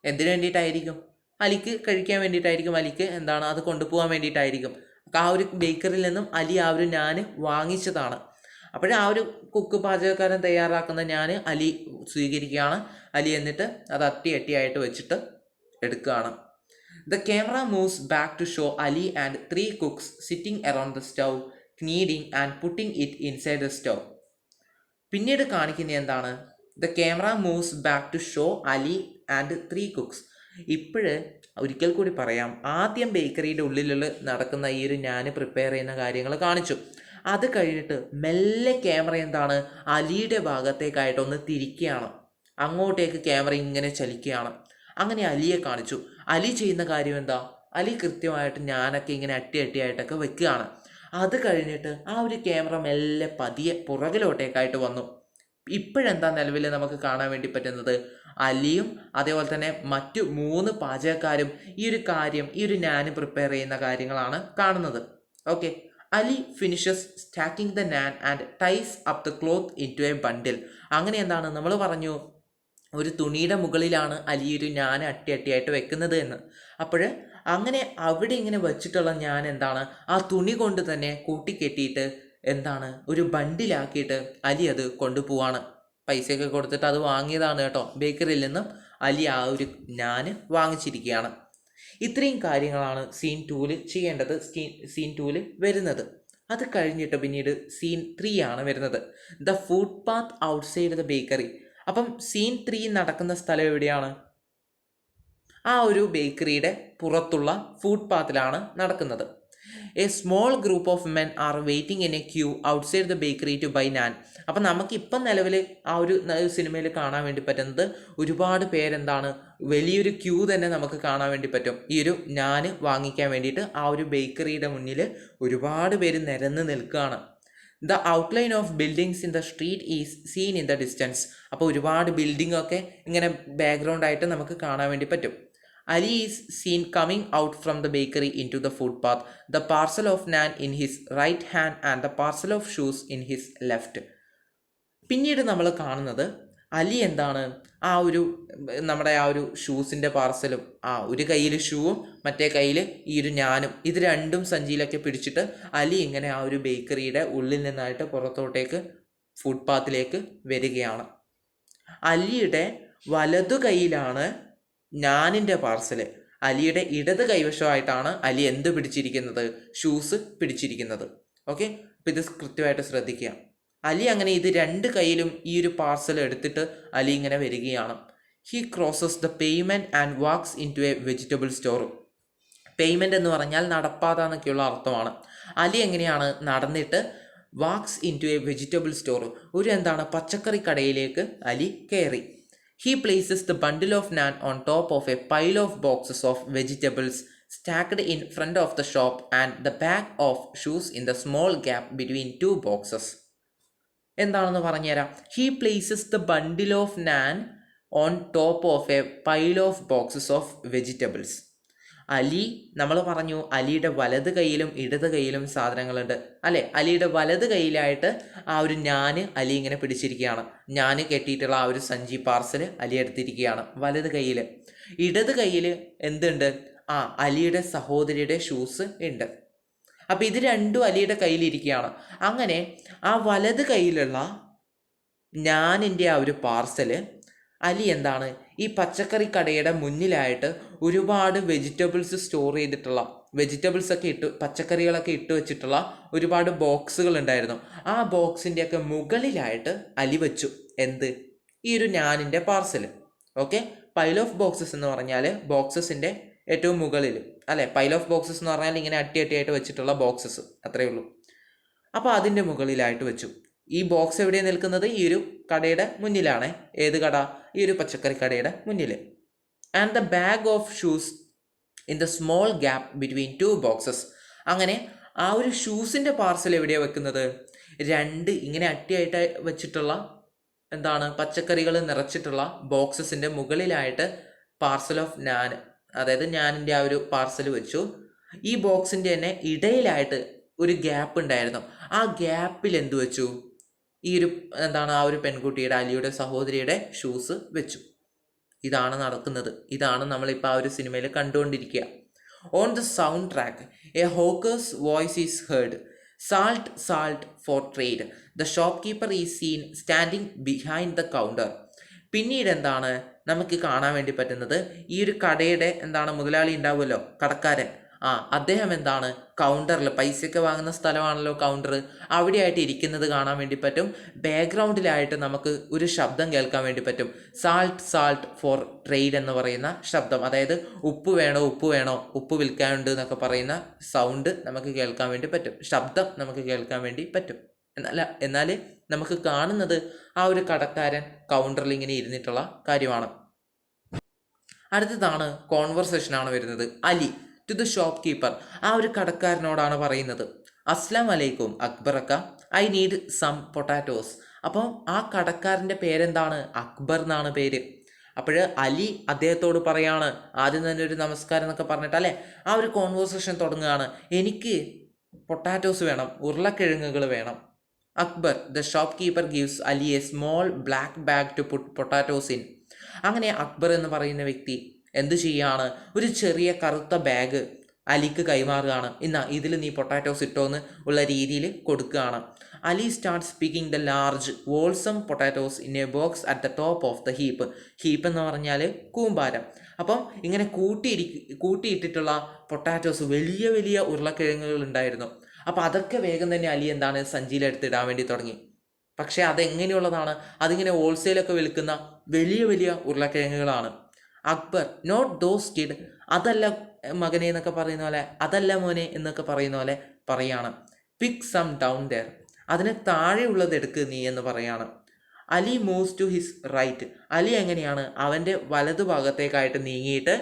എന്തിനു വേണ്ടിയിട്ടായിരിക്കും? അലിക്ക് കഴിക്കാൻ വേണ്ടിയിട്ടായിരിക്കും, അലിക്ക് എന്താണ് അത് കൊണ്ടുപോകാൻ വേണ്ടിയിട്ടായിരിക്കും. ആ ഒരു ബേക്കറിയിൽ നിന്നും അലി ആ ഒരു വാങ്ങിച്ചതാണ്. അപ്പോഴേ ആ ഒരു പാചകക്കാരൻ തയ്യാറാക്കുന്ന അലി സ്വീകരിക്കുകയാണ്. അലി എന്നിട്ട് അത് അട്ടി അട്ടിയായിട്ട് വെച്ചിട്ട് എടുക്കുകയാണ്. The camera moves back to show Ali and 3 cooks sitting around the stove, kneading and putting it inside the stove. പിന്നീട് കാണിക്കുന്നത് എന്താണ്? The camera moves back to show Ali and 3 cooks. ഇപ്പോഴ് ഒരിക്കൽ കൂടി പറയാം, ആദ്യം ബേക്കറിയുടെ ഉള്ളിലുള്ള നടക്കുന്ന ഈ ഒരു പ്രിപ്പയർ ചെയ്യുന്ന കാര്യങ്ങൾ കാണിച്ചു. അത് കഴിഞ്ഞിട്ട് മെല്ലെ ക്യാമറ എന്താണ് അലിയുടെ ഭാഗത്തേക്കായിട്ടൊന്ന് തിരിക്കുകയാണ്. അങ്ങോട്ടേക്ക് ക്യാമറ ഇങ്ങനെ ചലിക്കുകയാണ്. അങ്ങനെ അലിയെ കാണിച്ചു. അലി ചെയ്യുന്ന കാര്യം എന്താ? അലി കൃത്യമായിട്ട് ഞാനൊക്കെ ഇങ്ങനെ അട്ടി അട്ടിയായിട്ടൊക്കെ വെക്കുകയാണ്. അത് കഴിഞ്ഞിട്ട് ആ ഒരു ക്യാമറ മെല്ലെ പതിയെ പുറകിലോട്ടേക്കായിട്ട് വന്നു. ഇപ്പോഴെന്താ നിലവിൽ നമുക്ക് കാണാൻ വേണ്ടി പറ്റുന്നത്? അലിയും അതേപോലെ തന്നെ മറ്റു 3 പാചകക്കാരും ഈ ഒരു പ്രിപ്പയർ ചെയ്യുന്ന കാര്യങ്ങളാണ് കാണുന്നത്. Okay, Ali finishes stacking the and ties up the cloth into a bundle. അങ്ങനെ എന്താണ് നമ്മൾ പറഞ്ഞു, ഒരു തുണിയുടെ മുകളിലാണ് അലി ഒരു അട്ടി അട്ടിയായിട്ട് വെക്കുന്നത് എന്ന്. അപ്പോൾ അങ്ങനെ അവിടെ ഇങ്ങനെ വെച്ചിട്ടുള്ള എന്താണ് ആ തുണി കൊണ്ട് തന്നെ കൂട്ടിക്കെട്ടിയിട്ട് എന്താണ് ഒരു ബണ്ടിലാക്കിയിട്ട് അലി അത് കൊണ്ടുപോവാണ്. പൈസയൊക്കെ കൊടുത്തിട്ട് അത് വാങ്ങിയതാണ് കേട്ടോ, ബേക്കറിയിൽ നിന്നും അലി ആ ഒരു വാങ്ങിച്ചിരിക്കുകയാണ്. ഇത്രയും കാര്യങ്ങളാണ് സീൻ 2 ചെയ്യേണ്ടത്, സീൻ 2 വരുന്നത്. അത് കഴിഞ്ഞിട്ട് പിന്നീട് സീൻ 3 ആണ് വരുന്നത്, the food path outside the bakery. അപ്പം സീൻ 3 നടക്കുന്ന സ്ഥലം എവിടെയാണ്? ആ ഒരു ബേക്കറിയുടെ പുറത്തുള്ള ഫുഡ് പാത്തിലാണ് നടക്കുന്നത്. A small group of men are waiting in a queue outside the bakery to buy naan. അപ്പം നമുക്കിപ്പം നിലവിൽ ആ ഒരു സിനിമയിൽ കാണാൻ വേണ്ടി പറ്റുന്നത് ഒരുപാട് പേരെന്താണ് വലിയൊരു ക്യൂ തന്നെ നമുക്ക് കാണാൻ വേണ്ടി പറ്റും. ഈ ഒരു വാങ്ങിക്കാൻ വേണ്ടിയിട്ട് ആ ഒരു ബേക്കറിയുടെ മുന്നിൽ ഒരുപാട് പേര് നിരന്ന് നിൽക്കുകയാണ്. The outline of buildings in the street is seen in the distance. അപ്പോൾ ഒരുപാട് ബിൽഡിംഗ് ഒക്കെ ഇങ്ങനെ ബാക്ക്ഗ്രൗണ്ട് ആയിട്ട് നമുക്ക് കാണാൻ വേണ്ടി പറ്റും. Ali is seen coming out from the bakery into the footpath, the parcel of naan in his right hand and the parcel of shoes in his left. പിന്നീട് നമ്മൾ കാണുന്നത് അലി എന്താണ് ആ ഒരു നമ്മുടെ ആ ഒരു ഷൂസിൻ്റെ പാർസലും ഒരു കയ്യിൽ ഷൂവും മറ്റേ കയ്യിൽ ഈ ഒരു ഇത് രണ്ടും സഞ്ചിയിലൊക്കെ പിടിച്ചിട്ട് അലി ഇങ്ങനെ ആ ഒരു ബേക്കറിയുടെ ഉള്ളിൽ നിന്നായിട്ട് പുറത്തോട്ടേക്ക് ഫുട്പാത്തിലേക്ക് വരികയാണ്. അലിയുടെ വലതു കൈയിലാണ് ഞാനിൻ്റെ പാർസല്, അലിയുടെ ഇടത് കൈവശമായിട്ടാണ് അലി എന്ത് പിടിച്ചിരിക്കുന്നത്? ഷൂസ് പിടിച്ചിരിക്കുന്നത്. ഓക്കെ, അപ്പോൾ ഇത് കൃത്യമായിട്ട് ശ്രദ്ധിക്കുക. അലി അങ്ങനെ ഇത് 2 കൈയിലും ഈ ഒരു പാർസൽ എടുത്തിട്ട് അലി ഇങ്ങനെ വരികയാണ്. He crosses the pavement and walks into a vegetable store. Pavement എന്ന് പറഞ്ഞാൽ നടപ്പാത എന്നൊക്കെയുള്ള അർത്ഥമാണ്. അലി എങ്ങനെയാണ് നടന്നിട്ട് walks into a vegetable store, ഒരു പച്ചക്കറി കടയിലേക്ക് അലി കയറി. He places the bundle of naan on top of a pile of boxes of vegetables stacked in front of the shop and the bag of shoes in the small gap between 2 boxes. എന്താണെന്ന് പറഞ്ഞുതരാം. He places the bundle of naan on top of a pile of boxes of vegetables. Ali നമ്മൾ പറഞ്ഞു അലിയുടെ വലത് കൈയിലും ഇടത് കൈയിലും സാധനങ്ങളുണ്ട് അല്ലേ. അലിയുടെ വലത് കൈയിലായിട്ട് ആ ഒരു അലി ഇങ്ങനെ പിടിച്ചിരിക്കുകയാണ്. കെട്ടിയിട്ടുള്ള ആ ഒരു സഞ്ചി പാർസൽ അലി എടുത്തിരിക്കുകയാണ് വലത് കൈയിൽ. ഇടത് കൈയിൽ എന്തുണ്ട്? അലിയുടെ സഹോദരിയുടെ ഷൂസ് ഉണ്ട്. അപ്പം ഇത് രണ്ടും അലിയുടെ കയ്യിലിരിക്കുകയാണ്. അങ്ങനെ ആ വലത് കൈയിലുള്ള എൻ്റെ ആ ഒരു പാർസൽ അലി എന്താണ് ഈ പച്ചക്കറി കടയുടെ മുന്നിലായിട്ട് ഒരുപാട് വെജിറ്റബിൾസ് സ്റ്റോർ ചെയ്തിട്ടുള്ള വെജിറ്റബിൾസൊക്കെ പച്ചക്കറികളൊക്കെ ഇട്ട് വെച്ചിട്ടുള്ള ഒരുപാട് ബോക്സുകൾ ഉണ്ടായിരുന്നു. ആ ബോക്സിൻ്റെയൊക്കെ മുകളിലായിട്ട് അലി വെച്ചു എന്ത്? ഈ ഒരു ഞാനിൻ്റെ parcel. Okay, pile of boxes എന്ന് പറഞ്ഞാൽ ബോക്സസിൻ്റെ ഏറ്റവും മുകളിൽ അല്ലേ. പൈൽ ഓഫ് ബോക്സസ് എന്ന് പറഞ്ഞാൽ ഇങ്ങനെ അട്ടിയായിട്ട് വെച്ചിട്ടുള്ള ബോക്സസ്, അത്രയേ ഉള്ളൂ. അപ്പോൾ അതിൻ്റെ മുകളിലായിട്ട് വെച്ചു. ഈ ബോക്സ് എവിടെയാണ് നിൽക്കുന്നത്? ഈ ഒരു കടയുടെ മുന്നിലാണ്. ഏത് കട? ഈ ഒരു പച്ചക്കറി കടയുടെ മുന്നിൽ. And the bag of shoes in the small gap between 2 boxes. അങ്ങനെ ആ ഒരു ഷൂസിൻ്റെ പാർസൽ എവിടെയാണ് വെക്കുന്നത്? രണ്ട് ഇങ്ങനെ അട്ടിയായിട്ട് വെച്ചിട്ടുള്ള പച്ചക്കറികൾ നിറച്ചിട്ടുള്ള ബോക്സസിൻ്റെ മുകളിലായിട്ട് പാർസൽ ഓഫ് നാൻ, അതായത് ഞാനിൻ്റെ ആ ഒരു പാർസൽ വെച്ചു. ഈ ബോക്സിൻ്റെ തന്നെ ഇടയിലായിട്ട് ഒരു ഗ്യാപ്പ് ഉണ്ടായിരുന്നു. ആ ഗ്യാപ്പിൽ എന്ത് വെച്ചു? ഈ ഒരു ആ ഒരു പെൺകുട്ടിയുടെ, അലിയുടെ സഹോദരിയുടെ ഷൂസ് വെച്ചു. ഇതാണ് നടക്കുന്നത്. ഇതാണ് നമ്മളിപ്പോൾ ആ ഒരു സിനിമയിൽ കണ്ടുകൊണ്ടിരിക്കുക. On the sound track a hawker's voice is heard. Salt salt for trade. The shopkeeper is seen standing behind the counter. പിന്നീട് നമുക്ക് കാണാൻ വേണ്ടി പറ്റുന്നത്, ഈ ഒരു കടയുടെ മുതലാളി ഉണ്ടാവുമല്ലോ, കടക്കാരൻ, അദ്ദേഹം കൗണ്ടറിൽ പൈസയൊക്കെ വാങ്ങുന്ന സ്ഥലമാണല്ലോ കൗണ്ടർ, അവിടെയായിട്ട് ഇരിക്കുന്നത് കാണാൻ വേണ്ടി പറ്റും. ബാക്ക്ഗ്രൗണ്ടിലായിട്ട് നമുക്ക് ഒരു ശബ്ദം കേൾക്കാൻ വേണ്ടി പറ്റും. സാൾട്ട് സാൾട്ട് ഫോർ ട്രേഡ് എന്ന് പറയുന്ന ശബ്ദം, അതായത് ഉപ്പ് വേണോ ഉപ്പ് വേണോ, ഉപ്പ് വിൽക്കാനുണ്ട് എന്നൊക്കെ പറയുന്ന സൗണ്ട് നമുക്ക് കേൾക്കാൻ വേണ്ടി പറ്റും, ശബ്ദം നമുക്ക് കേൾക്കാൻ വേണ്ടി പറ്റും. എന്നാൽ നമുക്ക് കാണുന്നത് ആ ഒരു കടക്കാരൻ കൗണ്ടറിൽ ഇങ്ങനെ ഇരുന്നിട്ടുള്ള കാര്യമാണ്. അടുത്തതാണ് കോൺവെർസേഷനാണ് വരുന്നത്. Ali to the shopkeeper, ആ ഒരു കടക്കാരനോടാണ് പറയുന്നത്, അസ്ലാം അലൈക്കും അക്ബറക്ക, ഐ നീഡ് സം പൊട്ടാറ്റോസ്. അപ്പോൾ ആ കടക്കാരൻ്റെ പേരെന്താണ്? അക്ബർ എന്നാണ് പേര്. അപ്പോൾ അലി അദ്ദേഹത്തോട് പറയാണ്, ആദ്യം തന്നെ ഒരു നമസ്കാരം എന്നൊക്കെ പറഞ്ഞിട്ടല്ലേ ആ ഒരു കോൺവെർസേഷൻ തുടങ്ങുകയാണ്. എനിക്ക് പൊട്ടാറ്റോസ് വേണം, ഉരുളക്കിഴങ്ങുകൾ വേണം. Akbar the shopkeeper gives Ali a small black bag to put potatoes in. അങ്ങനെ അക്ബർ എന്ന് പറയുന്ന വ്യക്തി എന്ത് ചെയ്യാണ്? ഒരു ചെറിയ കറുത്ത ബാഗ് അലിക്ക് കൈമാറുകയാണ്. ഇതിൽ നീ പൊട്ടാറ്റോസ് ഇട്ടോന്ന് ഉള്ള രീതിയിൽ കൊടുക്കുകയാണ്. Ali start speaking the large വോൾസം potatoes in a box at the top of the heap. Heap എന്ന് പറഞ്ഞാൽ കൂമ്പാരം. അപ്പം ഇങ്ങനെ കൂട്ടിയിട്ടിട്ടുള്ള പൊട്ടാറ്റോസ്, വലിയ വലിയ ഉരുളക്കിഴങ്ങുകൾ ഉണ്ടായിരുന്നു. അപ്പോൾ അതൊക്കെ വേഗം തന്നെ അലി സഞ്ചിയിലെടുത്തിടാൻ വേണ്ടി തുടങ്ങി. പക്ഷേ അതെങ്ങനെയുള്ളതാണ്? അതിങ്ങനെ ഹോൾസെയിലൊക്കെ വിൽക്കുന്ന വലിയ വലിയ ഉരുളക്കിഴങ്ങുകളാണ്. അക്ബർ നോട്ട് ദോസ് കിഡ്, അതല്ല മകനെ എന്നൊക്കെ പറയുന്ന പോലെ, അതല്ല മോനെ എന്നൊക്കെ പറയുന്ന പോലെ പറയാണ്. പിക്ക് സം ഡൗൺ ദെയർ, അതിന് താഴെയുള്ളത് എടുക്ക് നീ എന്ന് പറയാണ്. Ali moves to his right, Ali എങ്ങനെയാണ് അവൻ്റെ വലതുഭാഗത്തേക്കായിട്ട് നീങ്ങിയിട്ട്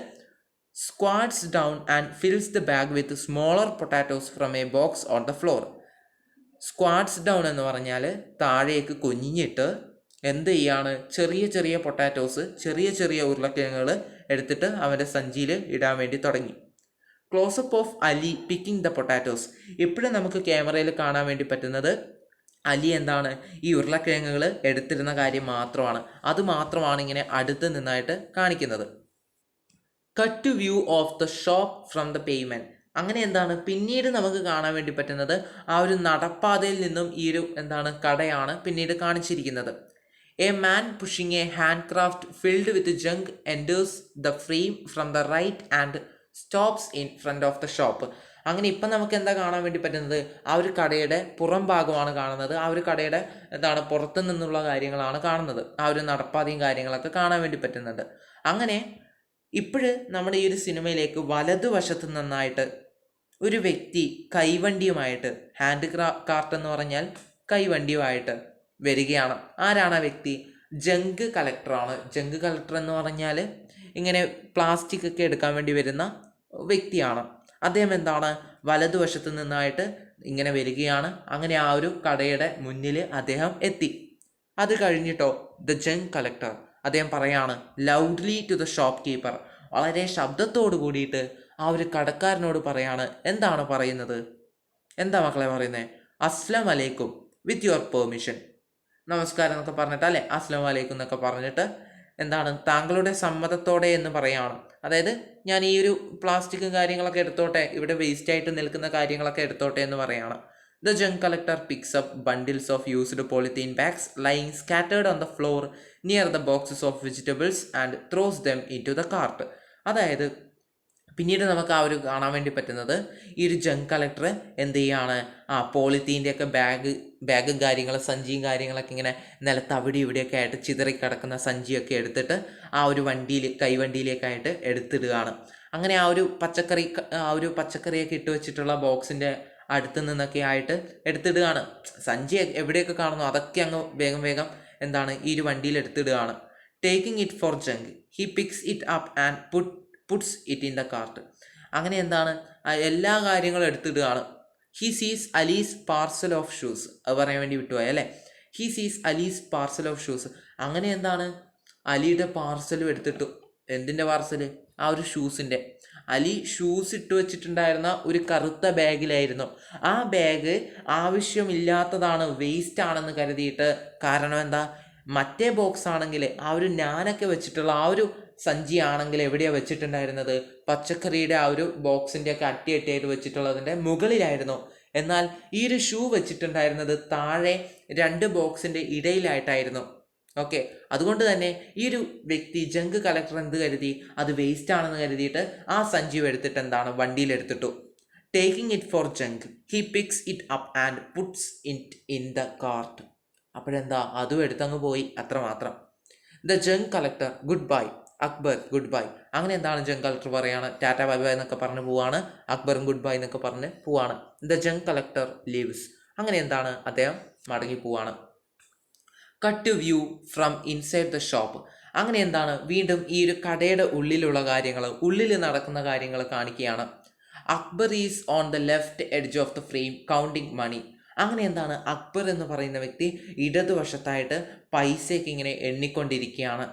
squats down and fills the bag with smaller potatoes from a box on the floor. Squats down എന്ന് പറഞ്ഞാൽ താഴേക്ക് കുനിഞ്ഞിട്ട് എന്ത് ചെയ്യാണ്? ചെറിയ ചെറിയ പൊട്ടാറ്റോസ്, ചെറിയ ചെറിയ ഉരുളക്കിഴങ്ങുകൾ എടുത്തിട്ട് അവൻ്റെ സഞ്ചിയിൽ ഇടാൻ വേണ്ടി തുടങ്ങി. Close-up of Ali picking the potatoes. ഇപ്പോഴും നമുക്ക് ക്യാമറയിൽ കാണാൻ വേണ്ടി പറ്റുന്നത് അലി ഈ ഉരുളക്കിഴങ്ങുകൾ എടുത്തിരുന്ന കാര്യം മാത്രമാണ്. അത് മാത്രമാണ് ഇങ്ങനെ അടുത്ത് നിന്നായിട്ട് കാണിക്കുന്നത്. Cut to view of the shop from the pavement. അങ്ങനെ പിന്നീട് നമുക്ക് കാണാൻ വേണ്ടി പറ്റുന്നത് ആ ഒരു നടപ്പാതയിൽ നിന്നും ഈ ഒരു കടയാണ് പിന്നീട് കാണിച്ചിരിക്കുന്നത്. A man pushing a hand craft filled with junk enters the frame from the right and stops in front of the shop. അങ്ങനെ ഇപ്പം നമുക്ക് എന്താ കാണാൻ വേണ്ടി പറ്റുന്നത്? ആ ഒരു കടയുടെ പുറം ഭാഗമാണ് കാണുന്നത്. ആ ഒരു കടയുടെ പുറത്തു നിന്നുള്ള കാര്യങ്ങളാണ് കാണുന്നത്. ആ ഒരു നടപ്പാതയും കാര്യങ്ങളൊക്കെ കാണാൻ വേണ്ടി പറ്റുന്നുണ്ട്. അങ്ങനെ ഇപ്പോഴ് നമ്മുടെ ഈ ഒരു സിനിമയിലേക്ക് വലതുവശത്ത് നിന്നായിട്ട് ഒരു വ്യക്തി കൈവണ്ടിയുമായിട്ട്, ഹാൻഡ് കാർട്ട് എന്ന് പറഞ്ഞാൽ കൈവണ്ടിയുമായിട്ട് വരികയാണ്. ആരാണ് ആ വ്യക്തി? ജങ്ക് കളക്ടറാണ്. ജങ്ക് കളക്ടർ എന്ന് പറഞ്ഞാൽ ഇങ്ങനെ പ്ലാസ്റ്റിക് ഒക്കെ എടുക്കാൻ വേണ്ടി വരുന്ന വ്യക്തിയാണ്. അദ്ദേഹം വലതുവശത്ത് നിന്നായിട്ട് ഇങ്ങനെ വരികയാണ്. അങ്ങനെ ആ ഒരു കടയുടെ മുന്നിൽ അദ്ദേഹം എത്തി. അത് കഴിഞ്ഞിട്ടോ ദ ജങ്ക് കളക്ടർ അദ്ദേഹം പറയാണ് loudly to the shopkeeper, വളരെ ശബ്ദത്തോട് കൂടിയിട്ട് ആ ഒരു കടക്കാരനോട് പറയാണ്. എന്താണ് പറയുന്നത്? എന്താ മക്കളെ പറയുന്നത്? അസ്ലാം അലൈക്കും വിത്ത് യുവർ പെർമിഷൻ. നമസ്കാരം എന്നൊക്കെ പറഞ്ഞിട്ട് അല്ലേ, അസ്ലാം വലൈക്കും എന്നൊക്കെ പറഞ്ഞിട്ട് താങ്കളുടെ സമ്മതത്തോടെ എന്ന് പറയാണ്. അതായത് ഞാൻ ഈ ഒരു പ്ലാസ്റ്റിക്കും കാര്യങ്ങളൊക്കെ എടുത്തോട്ടെ, ഇവിടെ വേസ്റ്റ് ആയിട്ട് നിൽക്കുന്ന കാര്യങ്ങളൊക്കെ എടുത്തോട്ടെ എന്ന് പറയാണ്. The junk collector picks up bundles of used polythene bags lying scattered on the floor near the boxes of vegetables and throws them into the cart. അതായത് പിന്നീട് നമുക്ക് ആ ഒരു കാണാൻ വേണ്ടി പറ്റുന്നത് ഈ ഒരു ജങ്ക് കളക്ടർ എന്ത് ചെയ്യാണ്? പോളിത്തീൻ്റെ ഒക്കെ ബാഗും കാര്യങ്ങളും സഞ്ചിയും കാര്യങ്ങളൊക്കെ ഇങ്ങനെ നിലത്ത് അവിടെ ഇവിടെയൊക്കെ ആയിട്ട് ചിതറിക്കിടക്കുന്ന സഞ്ചിയൊക്കെ എടുത്തിട്ട് ആ ഒരു കൈവണ്ടിയിലേക്കായിട്ട് എടുത്തിടുകയാണ്. അങ്ങനെ ആ ഒരു പച്ചക്കറിയൊക്കെ ഇട്ട് വെച്ചിട്ടുള്ള ബോക്സിൻ്റെ അടുത്ത് നിന്നൊക്കെ ആയിട്ട് എടുത്തിടുകയാണ്. സഞ്ചി എവിടെയൊക്കെ കാണുന്നു അതൊക്കെ അങ്ങ് വേഗം വേഗം ഈ ഒരു വണ്ടിയിൽ എടുത്തിടുകയാണ്. Taking it for junk he picks it up and puts it in the cart. അങ്ങനെ എല്ലാ കാര്യങ്ങളും എടുത്തിടുകയാണ്. ഹി സീസ് അലീസ് പാർസൽ ഓഫ് ഷൂസ്. അത് പറയാൻ വേണ്ടി വിട്ടുപോയ അല്ലേ. ഹി സീസ് അലീസ് പാർസൽ ഓഫ് ഷൂസ്. അങ്ങനെ എന്താണ് അലിയുടെ പാർസലും എടുത്തിട്ടു. എന്തിൻ്റെ പാർസൽ? ആ ഒരു ഷൂസിൻ്റെ. അലി ഷൂസ് ഇട്ട് വെച്ചിട്ടുണ്ടായിരുന്ന ഒരു കറുത്ത ബാഗിലായിരുന്നു. ആ ബാഗ് ആവശ്യമില്ലാത്തതാണ്, വേസ്റ്റ് ആണെന്ന് കരുതിയിട്ട്. കാരണം എന്താ, മറ്റേ ബോക്സ് ആണെങ്കിൽ ആ ഒരു ഞാനൊക്കെ വെച്ചിട്ടുള്ള ആ ഒരു സഞ്ചി ആണെങ്കിൽ എവിടെയാണ് വെച്ചിട്ടുണ്ടായിരുന്നത്? പച്ചക്കറിയുടെ ആ ഒരു ബോക്സിൻ്റെ ഒക്കെ അട്ടിയായിട്ട് വെച്ചിട്ടുള്ളതിൻ്റെ മുകളിലായിരുന്നു. എന്നാൽ ഈ ഒരു ഷൂ വെച്ചിട്ടുണ്ടായിരുന്നത് താഴെ 2 ബോക്സിൻ്റെ ഇടയിലായിട്ടായിരുന്നു. ഓക്കെ, അതുകൊണ്ട് തന്നെ ഈ ഒരു വ്യക്തി ജങ്ക് കളക്ടർ എന്ത് കരുതി? അത് വേസ്റ്റ് ആണെന്ന് കരുതിയിട്ട് ആ സഞ്ചി എടുത്തിട്ട് എന്താണ് വണ്ടിയിലെടുത്തിട്ടു. Taking it for junk he picks it up and puts it in the cart. അപ്പോഴെന്താ, അതും എടുത്തങ്ങ് പോയി, അത്രമാത്രം. The junk collector goodbye Akbar goodbye. അങ്ങനെ എന്താണ് ജങ്ക് കളക്ടർ പറയാണ്, ടാറ്റ ബൈ ബൈ എന്നൊക്കെ പറഞ്ഞ് പോവാണ്. അക്ബറും ഗുഡ് ബൈ എന്നൊക്കെ പറഞ്ഞ് പോവാണ്. The junk collector leaves. അങ്ങനെ എന്താണ്, അദ്ദേഹം മടങ്ങി പോവാണ്. Cut to view from inside the shop. അങ്ങനെ എന്താണ്, വീണ്ടും ഈ ഒരു കടയുടെ ഉള്ളിലുള്ള കാര്യങ്ങൾ, ഉള്ളിൽ നടക്കുന്ന കാര്യങ്ങൾ കാണിക്കുകയാണ്. Akbar is on the left edge of the frame counting money. അങ്ങനെ എന്താണ്, അക്ബർ എന്ന് പറയുന്ന വ്യക്തി ഇടതുവശത്തായിട്ട് പൈസയൊക്കെ ഇങ്ങനെ എണ്ണിക്കൊണ്ടിരിക്കുകയാണ്.